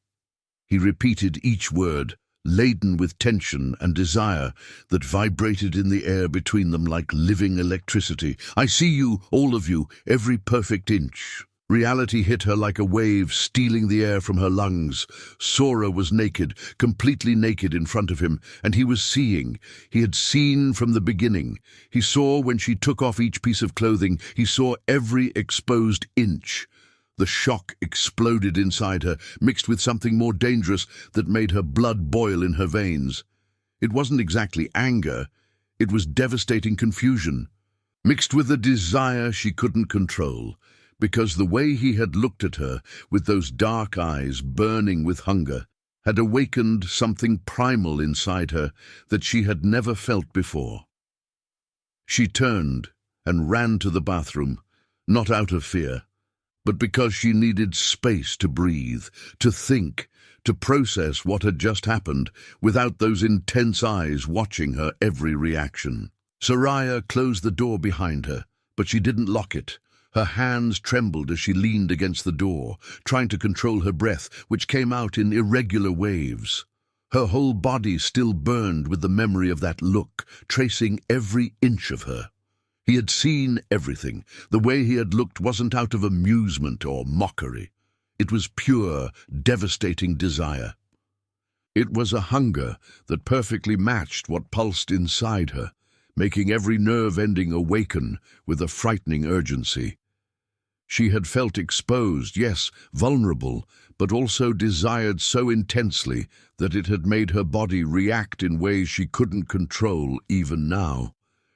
He repeated each word, laden with tension and desire that vibrated in the air between them like living electricity. "I see you, all of you, every perfect inch." Reality hit her like a wave, stealing the air from her lungs. Sora was naked, completely naked in front of him, and he was seeing. He had seen from the beginning. He saw when she took off each piece of clothing. He saw every exposed inch. The shock exploded inside her, mixed with something more dangerous that made her blood boil in her veins. It wasn't exactly anger, it was devastating confusion, mixed with a desire she couldn't control, because the way he had looked at her, with those dark eyes burning with hunger, had awakened something primal inside her that she had never felt before. She turned and ran to the bathroom, not out of fear, but because she needed space to breathe, to think, to process what had just happened without those intense eyes watching her every reaction. Soraya closed the door behind her, but she didn't lock it. Her hands trembled as she leaned against the door, trying to control her breath, which came out in irregular waves. Her whole body still burned with the memory of that look, tracing every inch of her. He had seen everything. The way he had looked wasn't out of amusement or mockery. It was pure, devastating desire. It was a hunger that perfectly matched what pulsed inside her, making every nerve ending awaken with a frightening urgency. She had felt exposed, yes, vulnerable, but also desired so intensely that it had made her body react in ways she couldn't control even now.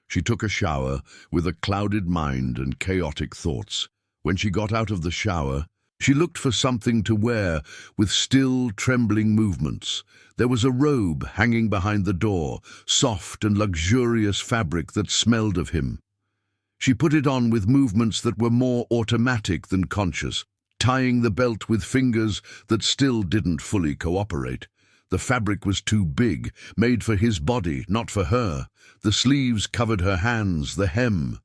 She took a shower with a clouded mind and chaotic thoughts. When she got out of the shower, she looked for something to wear with still, trembling movements. There was a robe hanging behind the door, soft and luxurious fabric that smelled of him. She put it on with movements that were more automatic than conscious, tying the belt with fingers that still didn't fully cooperate. The fabric was too big, made for his body, not for her. The sleeves covered her hands, the hem.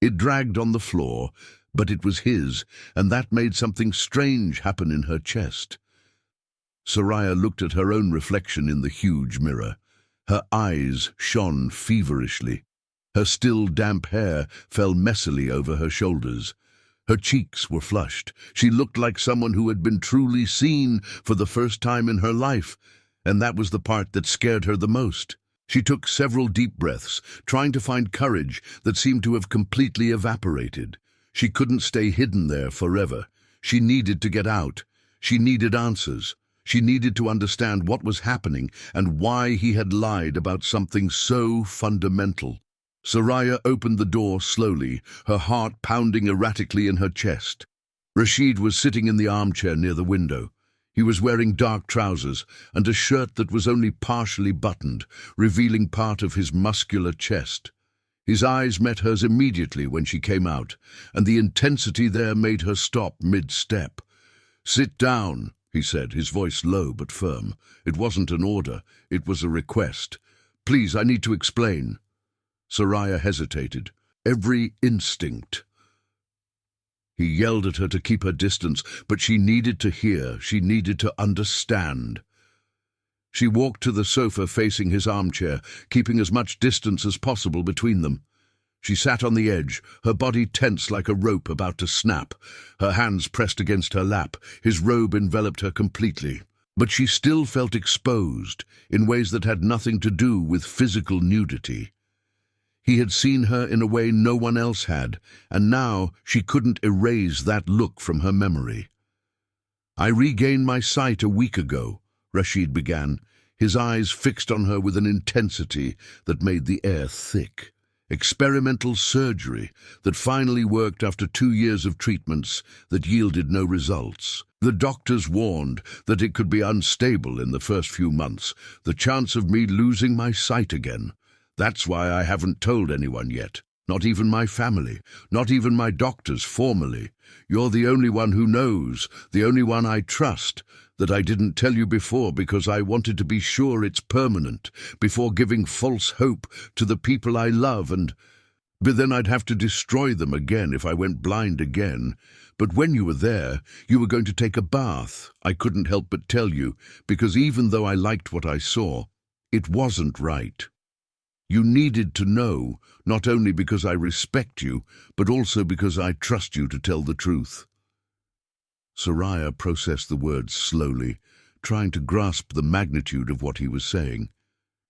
It dragged on the floor, but it was his, and that made something strange happen in her chest. Soraya looked at her own reflection in the huge mirror. Her eyes shone feverishly. Her still damp hair fell messily over her shoulders. Her cheeks were flushed. She looked like someone who had been truly seen for the first time in her life, and that was the part that scared her the most. She took several deep breaths, trying to find courage that seemed to have completely evaporated. She couldn't stay hidden there forever. She needed to get out. She needed answers. She needed to understand what was happening and why he had lied about something so fundamental. Soraya opened the door slowly, her heart pounding erratically in her chest. Rashid was sitting in the armchair near the window. He was wearing dark trousers and a shirt that was only partially buttoned, revealing part of his muscular chest. His eyes met hers immediately when she came out, and the intensity there made her stop mid-step. "Sit down," he said, his voice low but firm. It wasn't an order, it was a request. "Please, I need to explain." Soraya hesitated. Every instinct. He yelled at her to keep her distance, but she needed to hear, she needed to understand. She walked to the sofa facing his armchair, keeping as much distance as possible between them. She sat on the edge, her body tense like a rope about to snap, her hands pressed against her lap. His robe enveloped her completely. But she still felt exposed, in ways that had nothing to do with physical nudity. He had seen her in a way no one else had, and now she couldn't erase that look from her memory. "I regained my sight a week ago," Rashid began, his eyes fixed on her with an intensity that made the air thick. Experimental surgery that finally worked after 2 years of treatments that yielded no results. The doctors warned that it could be unstable in the first few months, the chance of me losing my sight again. That's why I haven't told anyone yet, not even my family, not even my doctors formally. You're the only one who knows, the only one I trust, that I didn't tell you before because I wanted to be sure it's permanent, before giving false hope to the people I love but then I'd have to destroy them again if I went blind again. But when you were there, you were going to take a bath. I couldn't help but tell you, because even though I liked what I saw, it wasn't right. You needed to know, not only because I respect you, but also because I trust you to tell the truth." Soraya processed the words slowly, trying to grasp the magnitude of what he was saying.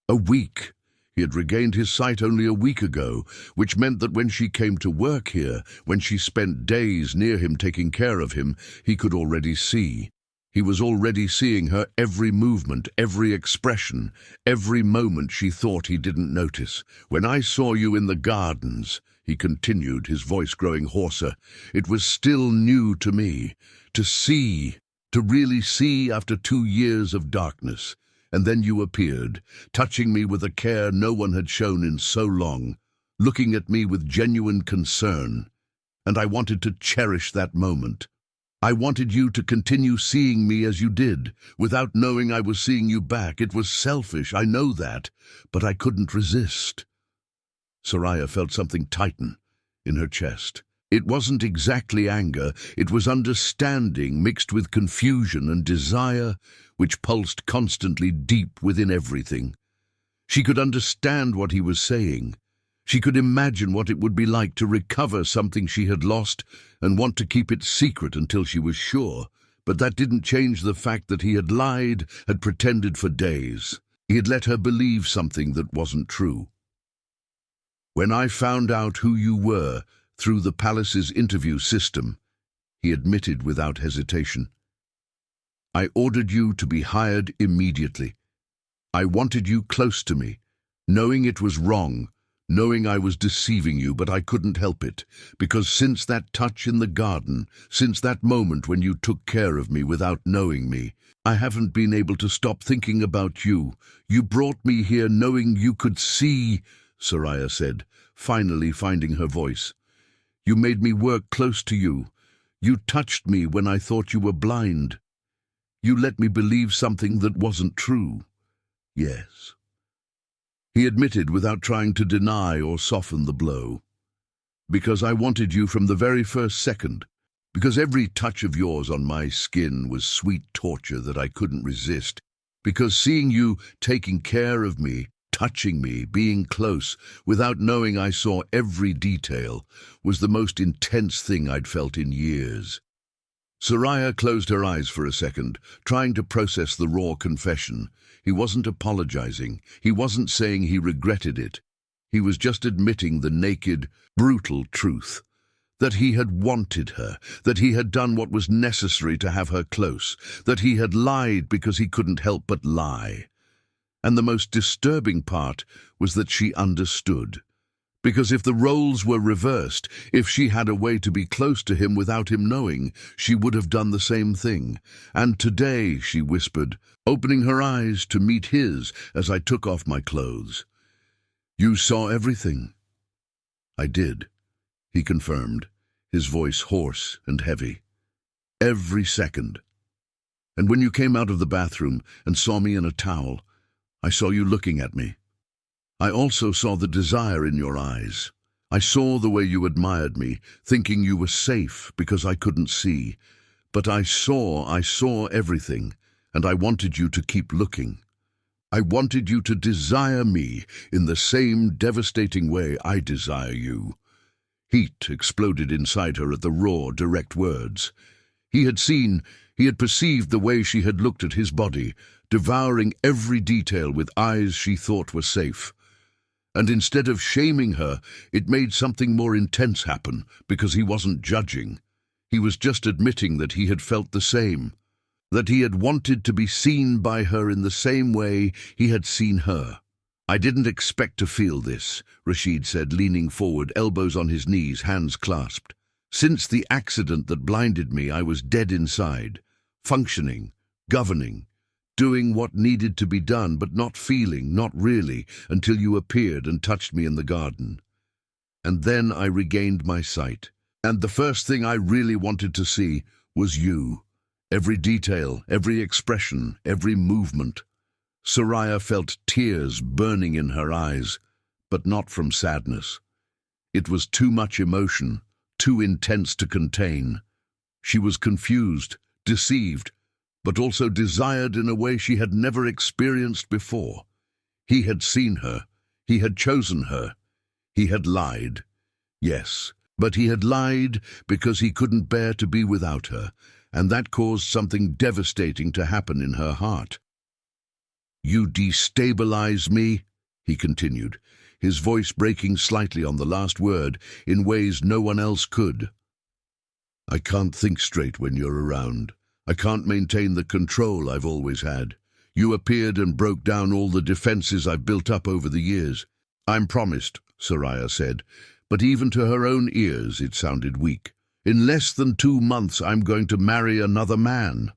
"A week," He had regained his sight only a week ago, which meant that when she came to work here, when she spent days near him taking care of him, he could already see. He was already seeing her every movement, every expression, every moment she thought he didn't notice. "When I saw you in the gardens," he continued, his voice growing hoarser, "it was still new to me. To see, to really see after 2 years of darkness. And then you appeared, touching me with a care no one had shown in so long, looking at me with genuine concern. And I wanted to cherish that moment. I wanted you to continue seeing me as you did, without knowing I was seeing you back. It was selfish, I know that, but I couldn't resist." Soraya felt something tighten in her chest. It wasn't exactly anger, it was understanding mixed with confusion and desire, which pulsed constantly deep within everything. She could understand what he was saying. She could imagine what it would be like to recover something she had lost and want to keep it secret until she was sure. But that didn't change the fact that he had lied, had pretended for days. He had let her believe something that wasn't true. "When I found out who you were through the palace's interview system," he admitted without hesitation, "I ordered you to be hired immediately. I wanted you close to me, knowing it was wrong, knowing I was deceiving you, but I couldn't help it, because since that touch in the garden, since that moment when you took care of me without knowing me, I haven't been able to stop thinking about you. You brought me here knowing you could see," Soraya said, finally finding her voice. "You made me work close to you. You touched me when I thought you were blind. You let me believe something that wasn't true." "Yes," he admitted without trying to deny or soften the blow. "Because I wanted you from the very first second. Because every touch of yours on my skin was sweet torture that I couldn't resist. Because seeing you taking care of me, touching me, being close, without knowing I saw every detail, was the most intense thing I'd felt in years." Soraya closed her eyes for a second, trying to process the raw confession. He wasn't apologizing. He wasn't saying he regretted it. He was just admitting the naked, brutal truth. That he had wanted her, that he had done what was necessary to have her close, that he had lied because he couldn't help but lie. And the most disturbing part was that she understood. Because if the roles were reversed, if she had a way to be close to him without him knowing, she would have done the same thing. "And today," she whispered, opening her eyes to meet his as I took off my clothes, "you saw everything." "I did," he confirmed, his voice hoarse and heavy. "Every second. And when you came out of the bathroom and saw me in a towel, I saw you looking at me. I also saw the desire in your eyes. I saw the way you admired me, thinking you were safe because I couldn't see. But I saw everything, and I wanted you to keep looking. I wanted you to desire me in the same devastating way I desire you." Heat exploded inside her at the raw, direct words. He had perceived the way she had looked at his body, devouring every detail with eyes she thought were safe. And instead of shaming her, it made something more intense happen, because he wasn't judging. He was just admitting that he had felt the same, that he had wanted to be seen by her in the same way he had seen her. "I didn't expect to feel this," Rashid said, leaning forward, elbows on his knees, hands clasped. "Since the accident that blinded me, I was dead inside, functioning, governing, doing what needed to be done, but not feeling, not really, until you appeared and touched me in the garden. And then I regained my sight. And the first thing I really wanted to see was you. Every detail, every expression, every movement." Soraya felt tears burning in her eyes, but not from sadness. It was too much emotion, too intense to contain. She was confused, deceived, but also desired in a way she had never experienced before. He had seen her. He had chosen her. He had lied. Yes, but he had lied because he couldn't bear to be without her, and that caused something devastating to happen in her heart. "You destabilize me," he continued, his voice breaking slightly on the last word in ways no one else could. I can't think straight when you're around. I can't maintain the control I've always had. You appeared and broke down all the defenses I've built up over the years. I'm promised, Soraya said, but even to her own ears it sounded weak. In less than 2 months I'm going to marry another man.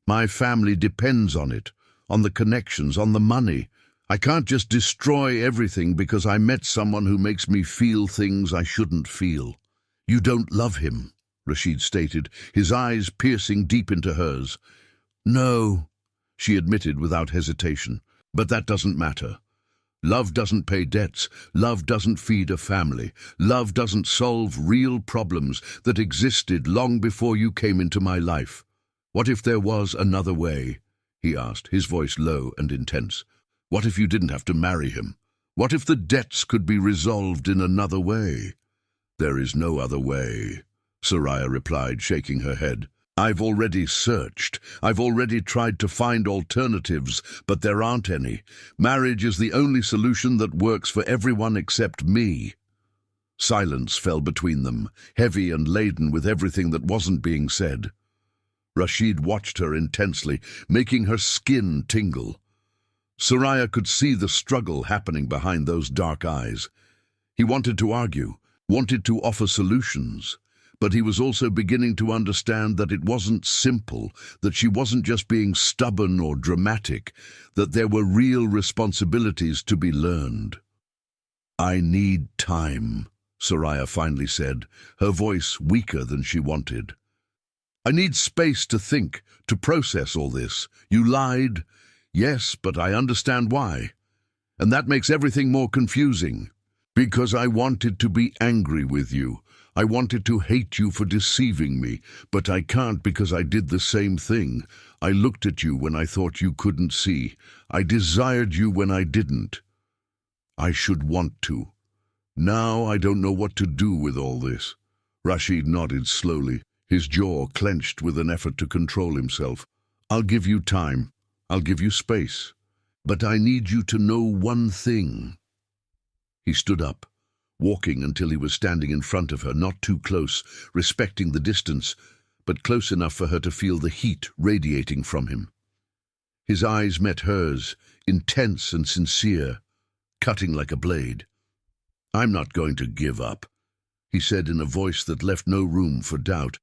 My family depends on it, on the connections, on the money. I can't just destroy everything because I met someone who makes me feel things I shouldn't feel. You don't love him, Rashid stated, his eyes piercing deep into hers. No, she admitted without hesitation, but that doesn't matter. Love doesn't pay debts. Love doesn't feed a family. Love doesn't solve real problems that existed long before you came into my life. What if there was another way? He asked, his voice low and intense. What if you didn't have to marry him? What if the debts could be resolved in another way? There is no other way, Soraya replied, shaking her head. I've already searched. I've already tried to find alternatives, but there aren't any. Marriage is the only solution that works for everyone except me. Silence fell between them, heavy and laden with everything that wasn't being said. Rashid watched her intensely, making her skin tingle. Soraya could see the struggle happening behind those dark eyes. He wanted to argue, wanted to offer solutions. But he was also beginning to understand that it wasn't simple, that she wasn't just being stubborn or dramatic, that there were real responsibilities to be learned. I need time, Soraya finally said, her voice weaker than she wanted. I need space to think, to process all this. You lied. Yes, but I understand why. And that makes everything more confusing. Because I wanted to be angry with you. I wanted to hate you for deceiving me, but I can't because I did the same thing. I looked at you when I thought you couldn't see. I desired you when I didn't. I should want to. Now I don't know what to do with all this. Rashid nodded slowly, his jaw clenched with an effort to control himself. I'll give you time. I'll give you space. But I need you to know one thing. He stood up, walking until he was standing in front of her, not too close, respecting the distance, but close enough for her to feel the heat radiating from him. His eyes met hers, intense and sincere, cutting like a blade. I'm not going to give up, he said in a voice that left no room for doubt.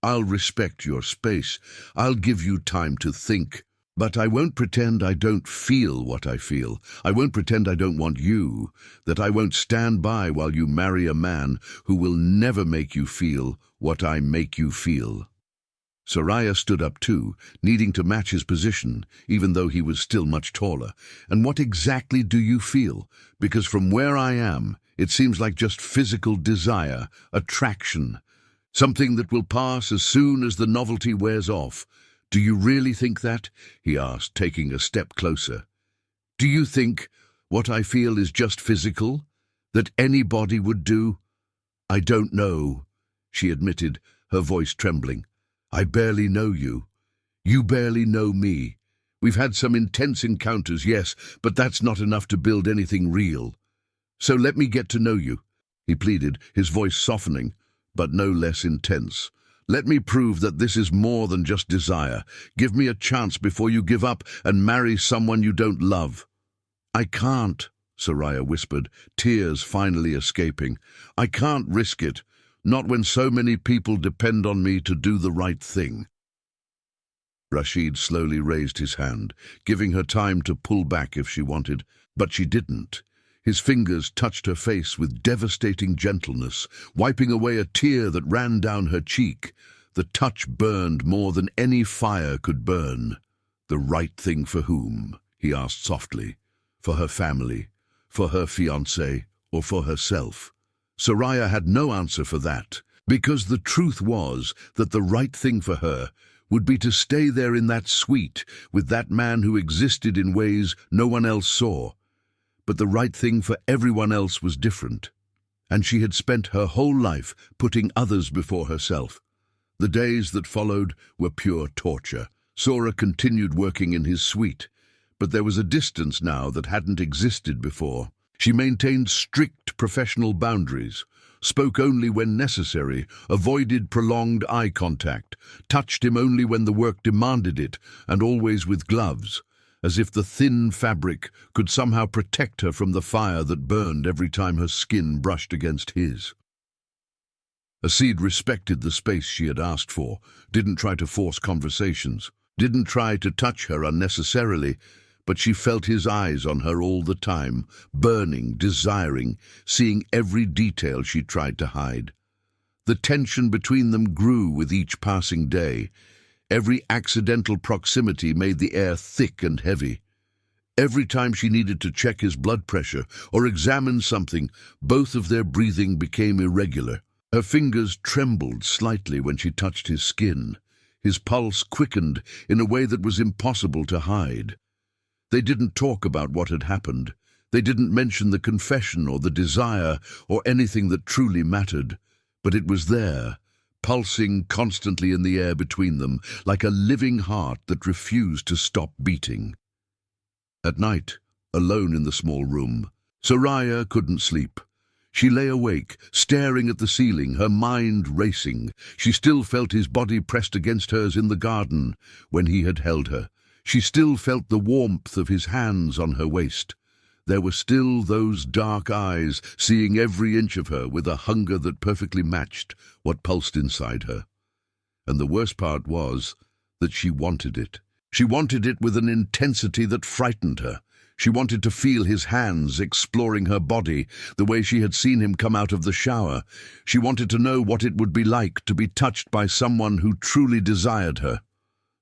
I'll respect your space. I'll give you time to think. But I won't pretend I don't feel what I feel. I won't pretend I don't want you, that I won't stand by while you marry a man who will never make you feel what I make you feel. Soraya stood up too, needing to match his position, even though he was still much taller. And what exactly do you feel? Because from where I am, it seems like just physical desire, attraction, something that will pass as soon as the novelty wears off. Do you really think that? He asked, taking a step closer. Do you think what I feel is just physical? That anybody would do? I don't know, she admitted, her voice trembling. I barely know you. You barely know me. We've had some intense encounters, yes, but that's not enough to build anything real. So let me get to know you, he pleaded, his voice softening, but no less intense. Let me prove that this is more than just desire. Give me a chance before you give up and marry someone you don't love. I can't, Soraya whispered, tears finally escaping. I can't risk it, not when so many people depend on me to do the right thing. Rashid slowly raised his hand, giving her time to pull back if she wanted, but she didn't. His fingers touched her face with devastating gentleness, wiping away a tear that ran down her cheek. The touch burned more than any fire could burn. The right thing for whom? He asked softly. For her family, for her fiancé, or for herself? Soraya had no answer for that, because the truth was that the right thing for her would be to stay there in that suite with that man who existed in ways no one else saw. But the right thing for everyone else was different, and she had spent her whole life putting others before herself. The days that followed were pure torture. Sora continued working in his suite, But there was a distance now that hadn't existed before. She maintained strict professional boundaries, spoke only when necessary, avoided prolonged eye contact, touched him only when the work demanded it, and always with gloves, as if the thin fabric could somehow protect her from the fire that burned every time her skin brushed against his. Asid respected the space she had asked for, didn't try to force conversations, didn't try to touch her unnecessarily, but she felt his eyes on her all the time, burning, desiring, seeing every detail she tried to hide. The tension between them grew with each passing day. Every accidental proximity made the air thick and heavy. Every time she needed to check his blood pressure or examine something, both of their breathing became irregular. Her fingers trembled slightly when she touched his skin. His pulse quickened in a way that was impossible to hide. They didn't talk about what had happened. They didn't mention the confession or the desire or anything that truly mattered. But it was there, pulsing constantly in the air between them, like a living heart that refused to stop beating. At night, alone in the small room, Soraya couldn't sleep. She lay awake, staring at the ceiling, her mind racing. She still felt his body pressed against hers in the garden when he had held her. She still felt the warmth of his hands on her waist. There were still those dark eyes, seeing every inch of her with a hunger that perfectly matched what pulsed inside her. And the worst part was that she wanted it. She wanted it with an intensity that frightened her. She wanted to feel his hands exploring her body, the way she had seen him come out of the shower. She wanted to know what it would be like to be touched by someone who truly desired her.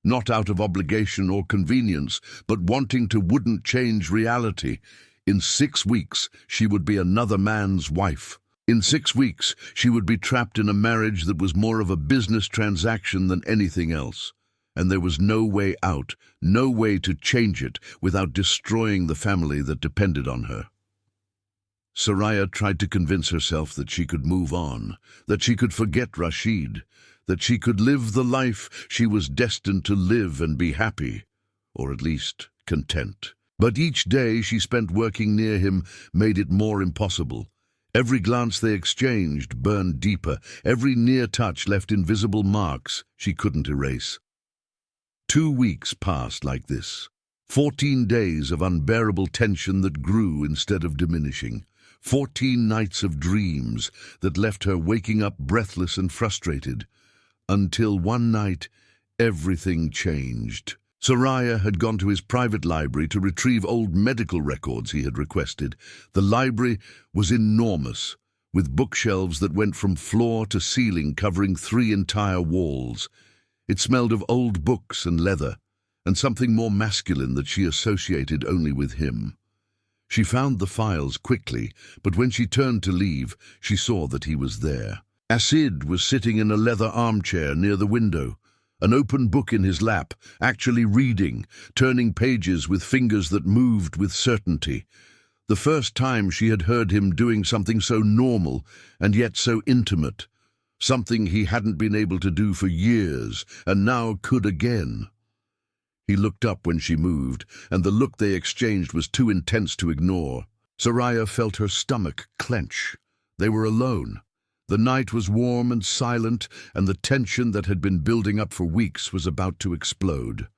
Not out of obligation or convenience, but wanting to wouldn't change reality. In 6 weeks, she would be another man's wife. In 6 weeks, she would be trapped in a marriage that was more of a business transaction than anything else. And there was no way out, no way to change it without destroying the family that depended on her. Soraya tried to convince herself that she could move on, that she could forget Rashid, that she could live the life she was destined to live and be happy, or at least content. But each day she spent working near him made it more impossible. Every glance they exchanged burned deeper. Every near touch left invisible marks she couldn't erase. 2 weeks passed like this. 14 days of unbearable tension that grew instead of diminishing. 14 nights of dreams that left her waking up breathless and frustrated. Until one night, everything changed. Soraya had gone to his private library to retrieve old medical records he had requested. The library was enormous, with bookshelves that went from floor to ceiling, covering 3 entire walls. It smelled of old books and leather, and something more masculine that she associated only with him. She found the files quickly, but when she turned to leave, she saw that he was there. Asid was sitting in a leather armchair near the window, an open book in his lap, actually reading, turning pages with fingers that moved with certainty. The first time she had heard him doing something so normal and yet so intimate, something he hadn't been able to do for years and now could again. He looked up when she moved, and the look they exchanged was too intense to ignore. Soraya felt her stomach clench. They were alone. The night was warm and silent, and the tension that had been building up for weeks was about to explode.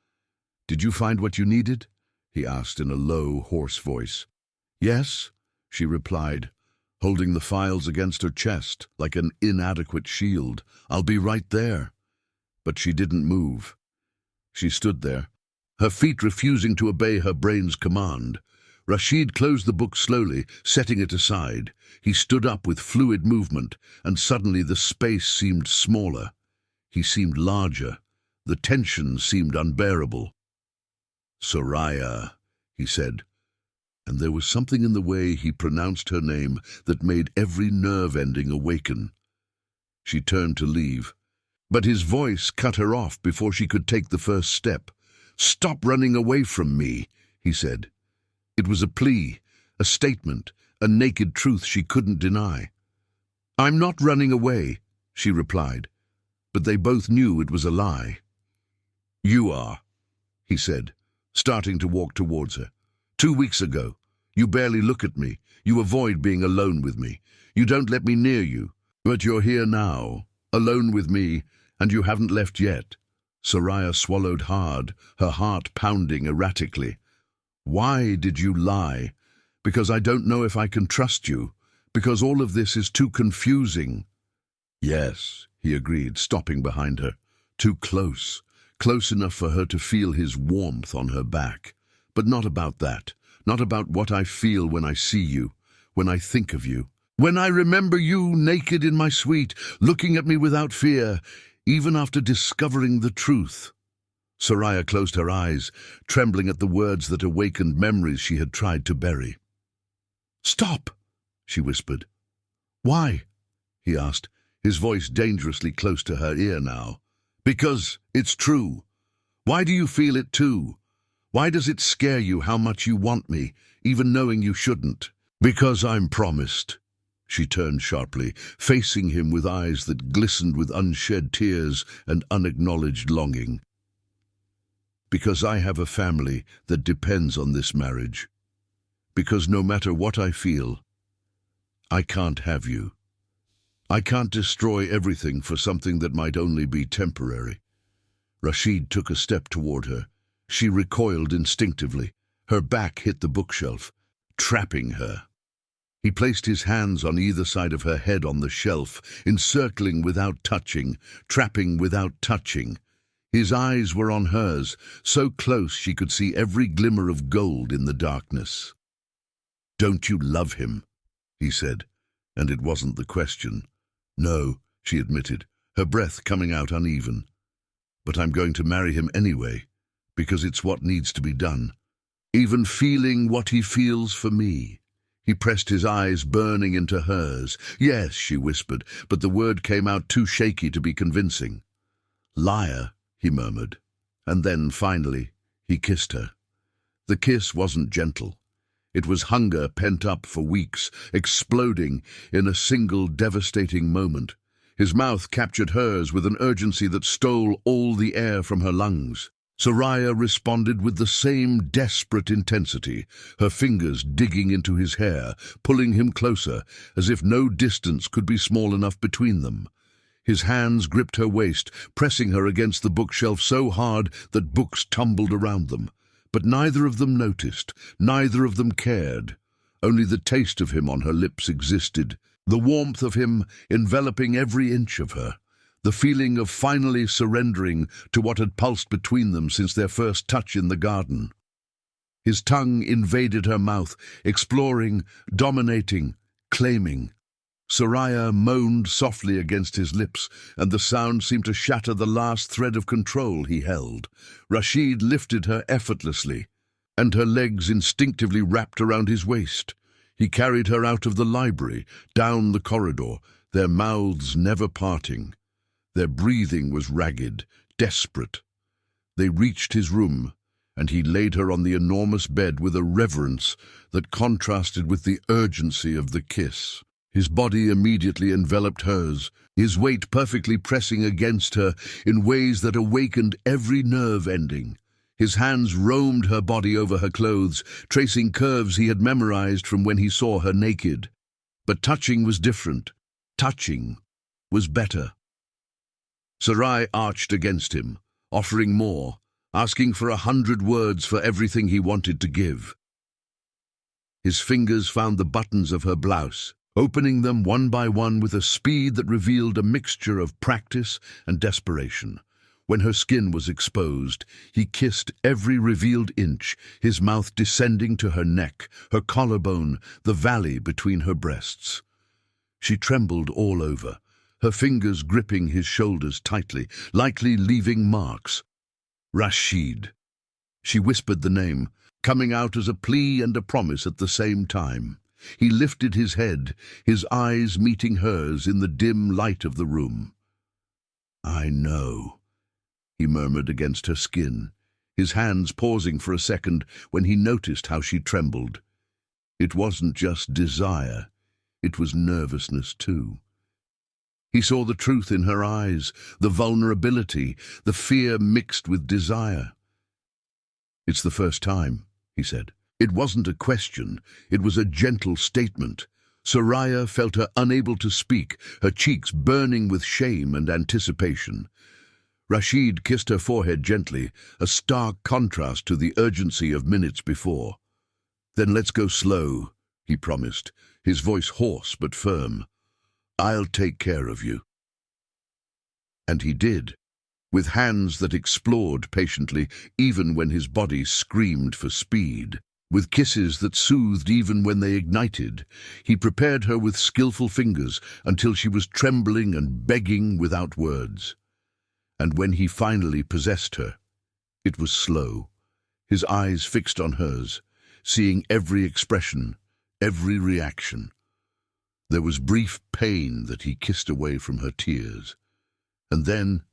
"Did you find what you needed?" he asked in a low, hoarse voice. "Yes," she replied, holding the files against her chest like an inadequate shield. "I'll be right there." But she didn't move. She stood there, her feet refusing to obey her brain's command. Rashid closed the book slowly, setting it aside. He stood up with fluid movement, and suddenly the space seemed smaller. He seemed larger. The tension seemed unbearable. "Soraya," he said, and there was something in the way he pronounced her name that made every nerve ending awaken. She turned to leave, but his voice cut her off before she could take the first step. "Stop running away from me," he said. It was a plea, a statement, a naked truth she couldn't deny. "I'm not running away," she replied, but they both knew it was a lie. "You are," he said, starting to walk towards her. 2 weeks ago, you barely look at me. You avoid being alone with me. You don't let me near you. But you're here now, alone with me, and you haven't left yet. Soraya swallowed hard, her heart pounding erratically. Why did you lie? Because I don't know if I can trust you. Because all of this is too confusing. Yes, he agreed, stopping behind her. Too close. Close enough for her to feel his warmth on her back. But not about that. Not about what I feel when I see you, when I think of you. When I remember you naked in my suite, looking at me without fear, even after discovering the truth. Soraya closed her eyes, trembling at the words that awakened memories she had tried to bury. "Stop," she whispered. "Why?" he asked, his voice dangerously close to her ear now. "Because it's true. Why do you feel it too? Why does it scare you how much you want me, even knowing you shouldn't?" "Because I'm promised." She turned sharply, facing him with eyes that glistened with unshed tears and unacknowledged longing. "Because I have a family that depends on this marriage. Because no matter what I feel, I can't have you. I can't destroy everything for something that might only be temporary." Rashid took a step toward her. She recoiled instinctively. Her back hit the bookshelf, trapping her. He placed his hands on either side of her head on the shelf, encircling without touching, trapping without touching. His eyes were on hers, so close she could see every glimmer of gold in the darkness. "Don't you love him?" he said, and it wasn't the question. "No," she admitted, her breath coming out uneven. "But I'm going to marry him anyway, because it's what needs to be done. Even feeling what he feels for me." He pressed his eyes burning into hers. "Yes," she whispered, but the word came out too shaky to be convincing. "Liar," he murmured, and then, finally, he kissed her. The kiss wasn't gentle. It was hunger pent up for weeks, exploding in a single devastating moment. His mouth captured hers with an urgency that stole all the air from her lungs. Soraya responded with the same desperate intensity, her fingers digging into his hair, pulling him closer, as if no distance could be small enough between them. His hands gripped her waist, pressing her against the bookshelf so hard that books tumbled around them. But neither of them noticed, neither of them cared. Only the taste of him on her lips existed, the warmth of him enveloping every inch of her. The feeling of finally surrendering to what had pulsed between them since their first touch in the garden. His tongue invaded her mouth, exploring, dominating, claiming. Soraya moaned softly against his lips, and the sound seemed to shatter the last thread of control he held. Rashid lifted her effortlessly, and her legs instinctively wrapped around his waist. He carried her out of the library, down the corridor, their mouths never parting. Their breathing was ragged, desperate. They reached his room, and he laid her on the enormous bed with a reverence that contrasted with the urgency of the kiss. His body immediately enveloped hers, his weight perfectly pressing against her in ways that awakened every nerve ending. His hands roamed her body over her clothes, tracing curves he had memorized from when he saw her naked. But touching was different. Touching was better. Sarai arched against him, offering more, asking for 100 words for everything he wanted to give. His fingers found the buttons of her blouse, opening them one by one with a speed that revealed a mixture of practice and desperation. When her skin was exposed, he kissed every revealed inch, his mouth descending to her neck, her collarbone, the valley between her breasts. She trembled all over, her fingers gripping his shoulders tightly, likely leaving marks. "Rashid." She whispered the name, coming out as a plea and a promise at the same time. He lifted his head, his eyes meeting hers in the dim light of the room. "I know," he murmured against her skin, his hands pausing for a second when he noticed how she trembled. It wasn't just desire, it was nervousness too. He saw the truth in her eyes, the vulnerability, the fear mixed with desire. "It's the first time," he said. It wasn't a question, it was a gentle statement. Soraya felt her unable to speak, her cheeks burning with shame and anticipation. Rashid kissed her forehead gently, a stark contrast to the urgency of minutes before. "Then let's go slow," he promised, his voice hoarse but firm. "I'll take care of you." And he did, with hands that explored patiently even when his body screamed for speed. With kisses that soothed even when they ignited, he prepared her with skillful fingers until she was trembling and begging without words. And when he finally possessed her, it was slow, his eyes fixed on hers, seeing every expression, every reaction. There was brief pain that he kissed away from her tears, and then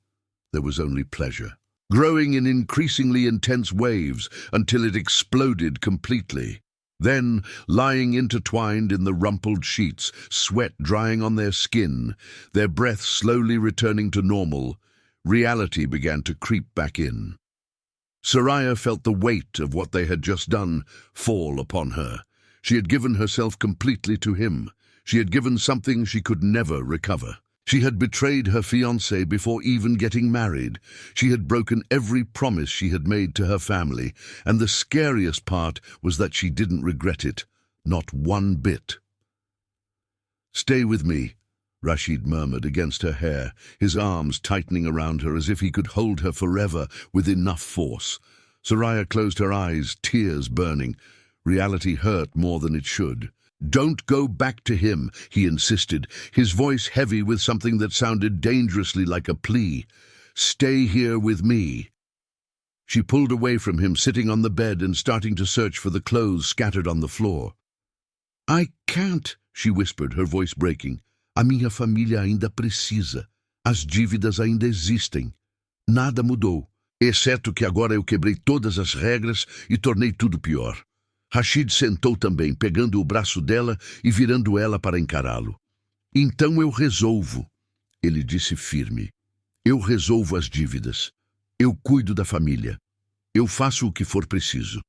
there was only pleasure, growing in increasingly intense waves until it exploded completely. Then, lying intertwined in the rumpled sheets, sweat drying on their skin, their breath slowly returning to normal, reality began to creep back in. Soraya felt the weight of what they had just done fall upon her. She had given herself completely to him. She had given something she could never recover. She had betrayed her fiancé before even getting married. She had broken every promise she had made to her family, and the scariest part was that she didn't regret it, not one bit. "Stay with me," Rashid murmured against her hair, his arms tightening around her as if he could hold her forever with enough force. Soraya closed her eyes, tears burning. Reality hurt more than it should. "Don't go back to him," he insisted, his voice heavy with something that sounded dangerously like a plea. "Stay here with me." She pulled away from him, sitting on the bed and starting to search for the clothes scattered on the floor. "I can't," she whispered, her voice breaking. "A minha família ainda precisa. As dívidas ainda existem. Nada mudou, exceto que agora eu quebrei todas as regras e tornei tudo pior." Rashid sentou também, pegando o braço dela e virando ela para encará-lo. "Então eu resolvo", ele disse firme. "Eu resolvo as dívidas. Eu cuido da família. Eu faço o que for preciso."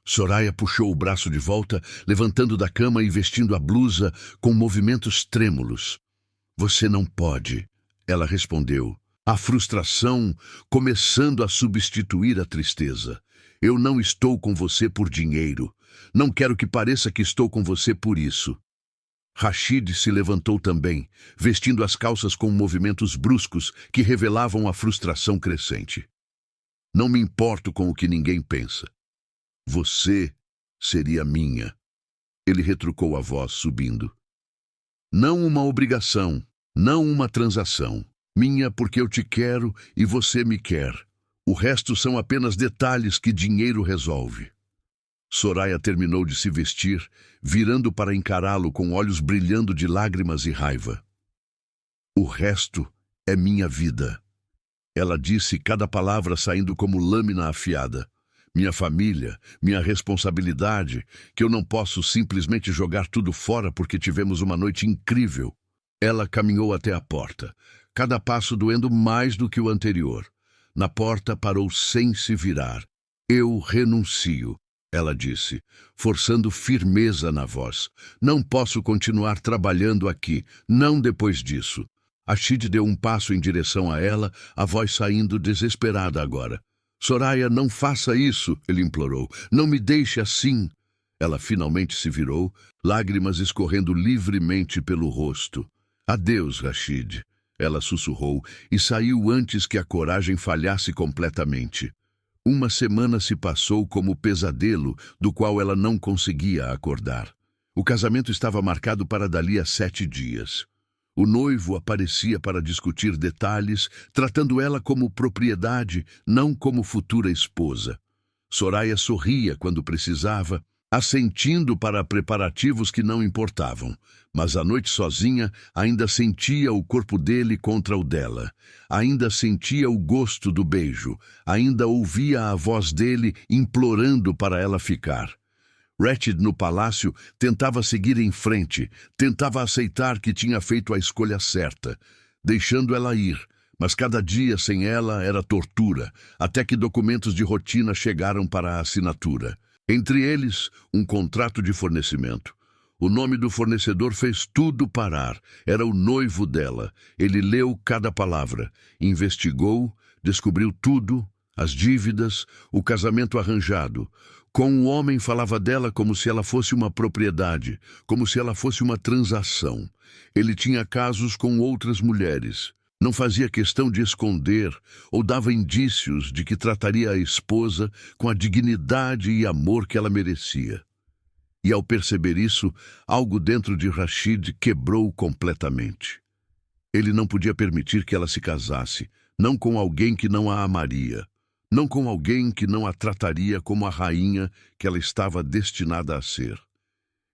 Soraya puxou o braço de volta, levantando da cama e vestindo a blusa com movimentos trêmulos. "Você não pode", ela respondeu, a frustração começando a substituir a tristeza. "Eu não estou com você por dinheiro. Não quero que pareça que estou com você por isso." Rashid se levantou também, vestindo as calças com movimentos bruscos que revelavam a frustração crescente. "Não me importo com o que ninguém pensa. Você seria minha." Ele retrucou a voz, subindo. "Não uma obrigação, não uma transação. Minha porque eu te quero e você me quer. O resto são apenas detalhes que dinheiro resolve." Soraya terminou de se vestir, virando para encará-lo com olhos brilhando de lágrimas e raiva. "O resto é minha vida." Ela disse, cada palavra saindo como lâmina afiada. "Minha família, minha responsabilidade, que eu não posso simplesmente jogar tudo fora porque tivemos uma noite incrível." Ela caminhou até a porta, cada passo doendo mais do que o anterior. Na porta parou sem se virar. "Eu renuncio", ela disse, forçando firmeza na voz. "Não posso continuar trabalhando aqui, não depois disso." Rashid deu um passo em direção a ela, a voz saindo desesperada agora. "Soraya, não faça isso", ele implorou. "Não me deixe assim." Ela finalmente se virou, lágrimas escorrendo livremente pelo rosto. "Adeus, Rashid", ela sussurrou, e saiu antes que a coragem falhasse completamente. Uma semana se passou como pesadelo do qual ela não conseguia acordar. O casamento estava marcado para dali a 7 dias. O noivo aparecia para discutir detalhes, tratando ela como propriedade, não como futura esposa. Soraya sorria quando precisava, assentindo para preparativos que não importavam, mas à noite sozinha ainda sentia o corpo dele contra o dela, ainda sentia o gosto do beijo, ainda ouvia a voz dele implorando para ela ficar. Rashid, no palácio, tentava seguir em frente, tentava aceitar que tinha feito a escolha certa, deixando ela ir, Mas cada dia sem ela era tortura, até que documentos de rotina chegaram para a assinatura. Entre eles, um contrato de fornecimento. O nome do fornecedor fez tudo parar. Era o noivo dela. Ele leu cada palavra, investigou, descobriu tudo, as dívidas, o casamento arranjado. Com o homem falava dela como se ela fosse uma propriedade, como se ela fosse uma transação. Ele tinha casos com outras mulheres. Não fazia questão de esconder ou dava indícios de que trataria a esposa com a dignidade e amor que ela merecia. E ao perceber isso, algo dentro de Rashid quebrou completamente. Ele não podia permitir que ela se casasse, não com alguém que não a amaria, não com alguém que não a trataria como a rainha que ela estava destinada a ser.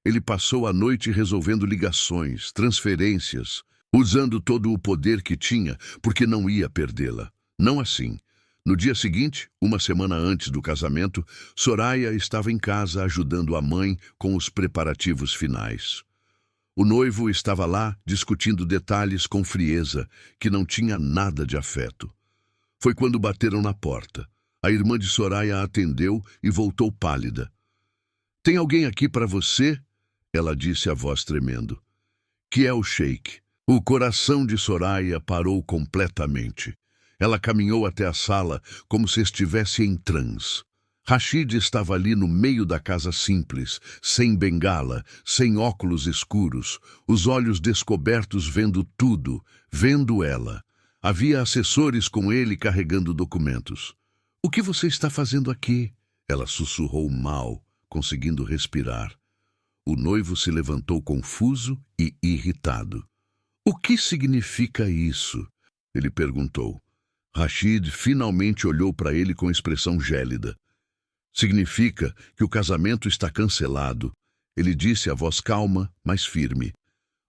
Ele passou a noite resolvendo ligações, transferências, usando todo o poder que tinha, porque não ia perdê-la. Não assim. No dia seguinte, uma semana antes do casamento, Soraya estava em casa ajudando a mãe com os preparativos finais. O noivo estava lá discutindo detalhes com frieza, que não tinha nada de afeto. Foi quando bateram na porta. A irmã de Soraya a atendeu e voltou pálida. "Tem alguém aqui para você?" Ela disse a voz tremendo. "Que é o sheik." O coração de Soraya parou completamente. Ela caminhou até a sala como se estivesse em transe. Rashid estava ali no meio da casa simples, sem bengala, sem óculos escuros, os olhos descobertos vendo tudo, vendo ela. Havia assessores com ele carregando documentos. "O que você está fazendo aqui?" Ela sussurrou mal, conseguindo respirar. O noivo se levantou confuso e irritado. "O que significa isso?" ele perguntou. Rashid finalmente olhou para ele com expressão gélida. "Significa que o casamento está cancelado", ele disse a voz calma, mas firme.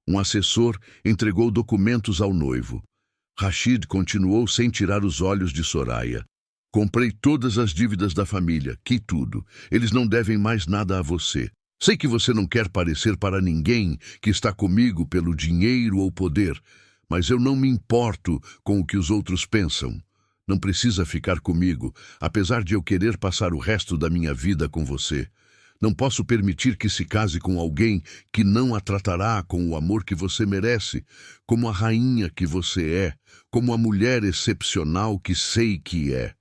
Um assessor entregou documentos ao noivo. Rashid continuou sem tirar os olhos de Soraya. "Comprei todas as dívidas da família, que tudo. Eles não devem mais nada a você. Sei que você não quer parecer para ninguém que está comigo pelo dinheiro ou poder, mas eu não me importo com o que os outros pensam. Não precisa ficar comigo, apesar de eu querer passar o resto da minha vida com você. Não posso permitir que se case com alguém que não a tratará com o amor que você merece, como a rainha que você é, como a mulher excepcional que sei que é."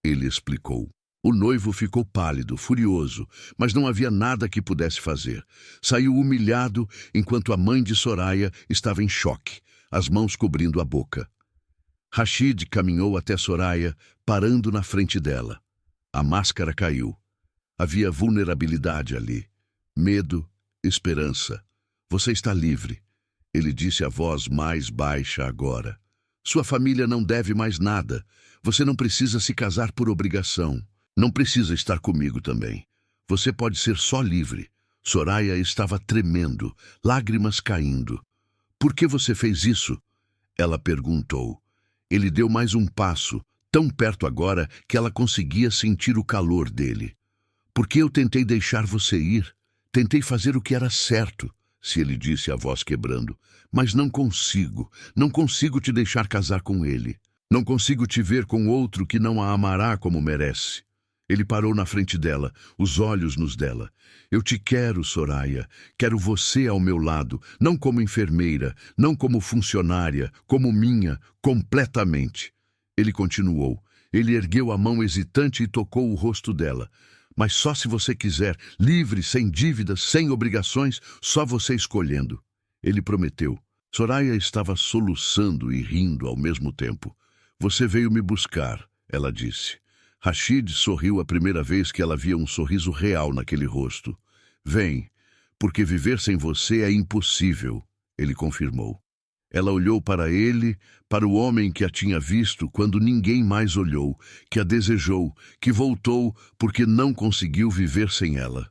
Ele explicou. O noivo ficou pálido, furioso, mas não havia nada que pudesse fazer. Saiu humilhado enquanto a mãe de Soraya estava em choque, as mãos cobrindo a boca. Rashid caminhou até Soraya, parando na frente dela. A máscara caiu. Havia vulnerabilidade ali. Medo, esperança. "Você está livre", ele disse a voz mais baixa agora. "Sua família não deve mais nada. Você não precisa se casar por obrigação. Não precisa estar comigo também. Você pode ser só livre." Soraya estava tremendo, lágrimas caindo. "Por que você fez isso?" ela perguntou. Ele deu mais um passo, tão perto agora que ela conseguia sentir o calor dele. "Porque eu tentei deixar você ir. Tentei fazer o que era certo", se ele disse a voz quebrando. "Mas não consigo. Não consigo te deixar casar com ele. Não consigo te ver com outro que não a amará como merece." Ele parou na frente dela, os olhos nos dela. "Eu te quero, Soraya. Quero você ao meu lado, não como enfermeira, não como funcionária, como minha, completamente." Ele continuou. Ele ergueu a mão hesitante e tocou o rosto dela. "Mas só se você quiser, livre, sem dívidas, sem obrigações, só você escolhendo." Ele prometeu. Soraya estava soluçando e rindo ao mesmo tempo. "Você veio me buscar", ela disse. Rashid sorriu a primeira vez que ela via um sorriso real naquele rosto. "Vem, porque viver sem você é impossível", ele confirmou. Ela olhou para ele, para o homem que a tinha visto quando ninguém mais olhou, que a desejou, que voltou porque não conseguiu viver sem ela.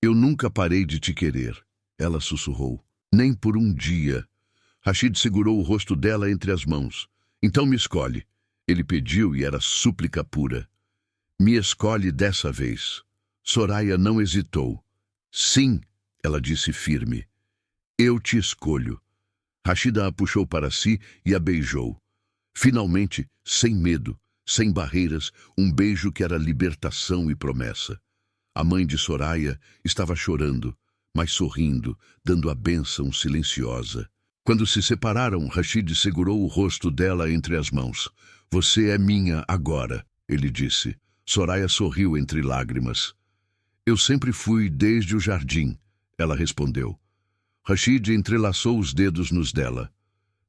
"Eu nunca parei de te querer", ela sussurrou. "Nem por um dia." Rashid segurou o rosto dela entre as mãos. "Então me escolhe", ele pediu e era súplica pura. "Me escolhe dessa vez." Soraya não hesitou. "Sim", ela disse firme. "Eu te escolho." Rashida a puxou para si e a beijou. Finalmente, sem medo, sem barreiras, um beijo que era libertação e promessa. A mãe de Soraya estava chorando, mas sorrindo, dando a bênção silenciosa. Quando se separaram, Rashid segurou o rosto dela entre as mãos. Você é minha agora, ele disse. Soraya sorriu entre lágrimas. Eu sempre fui desde o jardim, ela respondeu. Rashid entrelaçou os dedos nos dela.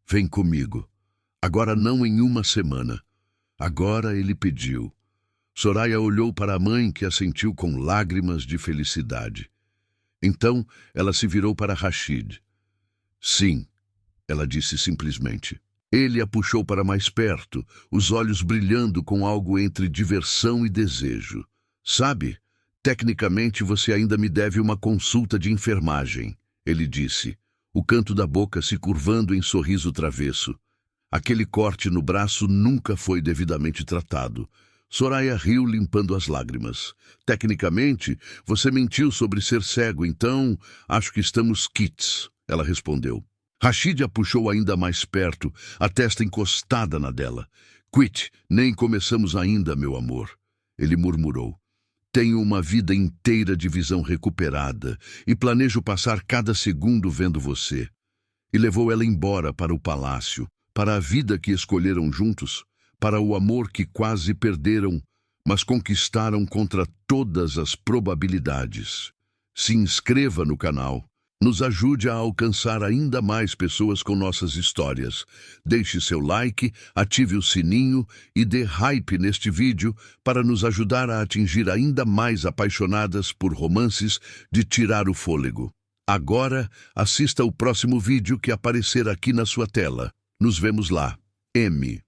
Vem comigo. Agora não em uma semana. Agora ele pediu. Soraya olhou para a mãe, que assentiu com lágrimas de felicidade. Então ela se virou para Rashid. Sim, ela disse simplesmente. Ele a puxou para mais perto, os olhos brilhando com algo entre diversão e desejo. Sabe, tecnicamente você ainda me deve uma consulta de enfermagem, ele disse, o canto da boca se curvando em sorriso travesso. Aquele corte no braço nunca foi devidamente tratado. Soraya riu limpando as lágrimas. Tecnicamente, você mentiu sobre ser cego, então acho que estamos quites, ela respondeu. Rashid a puxou ainda mais perto, a testa encostada na dela. Quit, nem começamos ainda, meu amor, ele murmurou. Tenho uma vida inteira de visão recuperada e planejo passar cada segundo vendo você. E levou ela embora para o palácio, para a vida que escolheram juntos, para o amor que quase perderam, mas conquistaram contra todas as probabilidades. Se inscreva no canal. Nos ajude a alcançar ainda mais pessoas com nossas histórias. Deixe seu like, ative o sininho e dê hype neste vídeo para nos ajudar a atingir ainda mais apaixonadas por romances de tirar o fôlego. Agora, assista o próximo vídeo que aparecer aqui na sua tela. Nos vemos lá. M.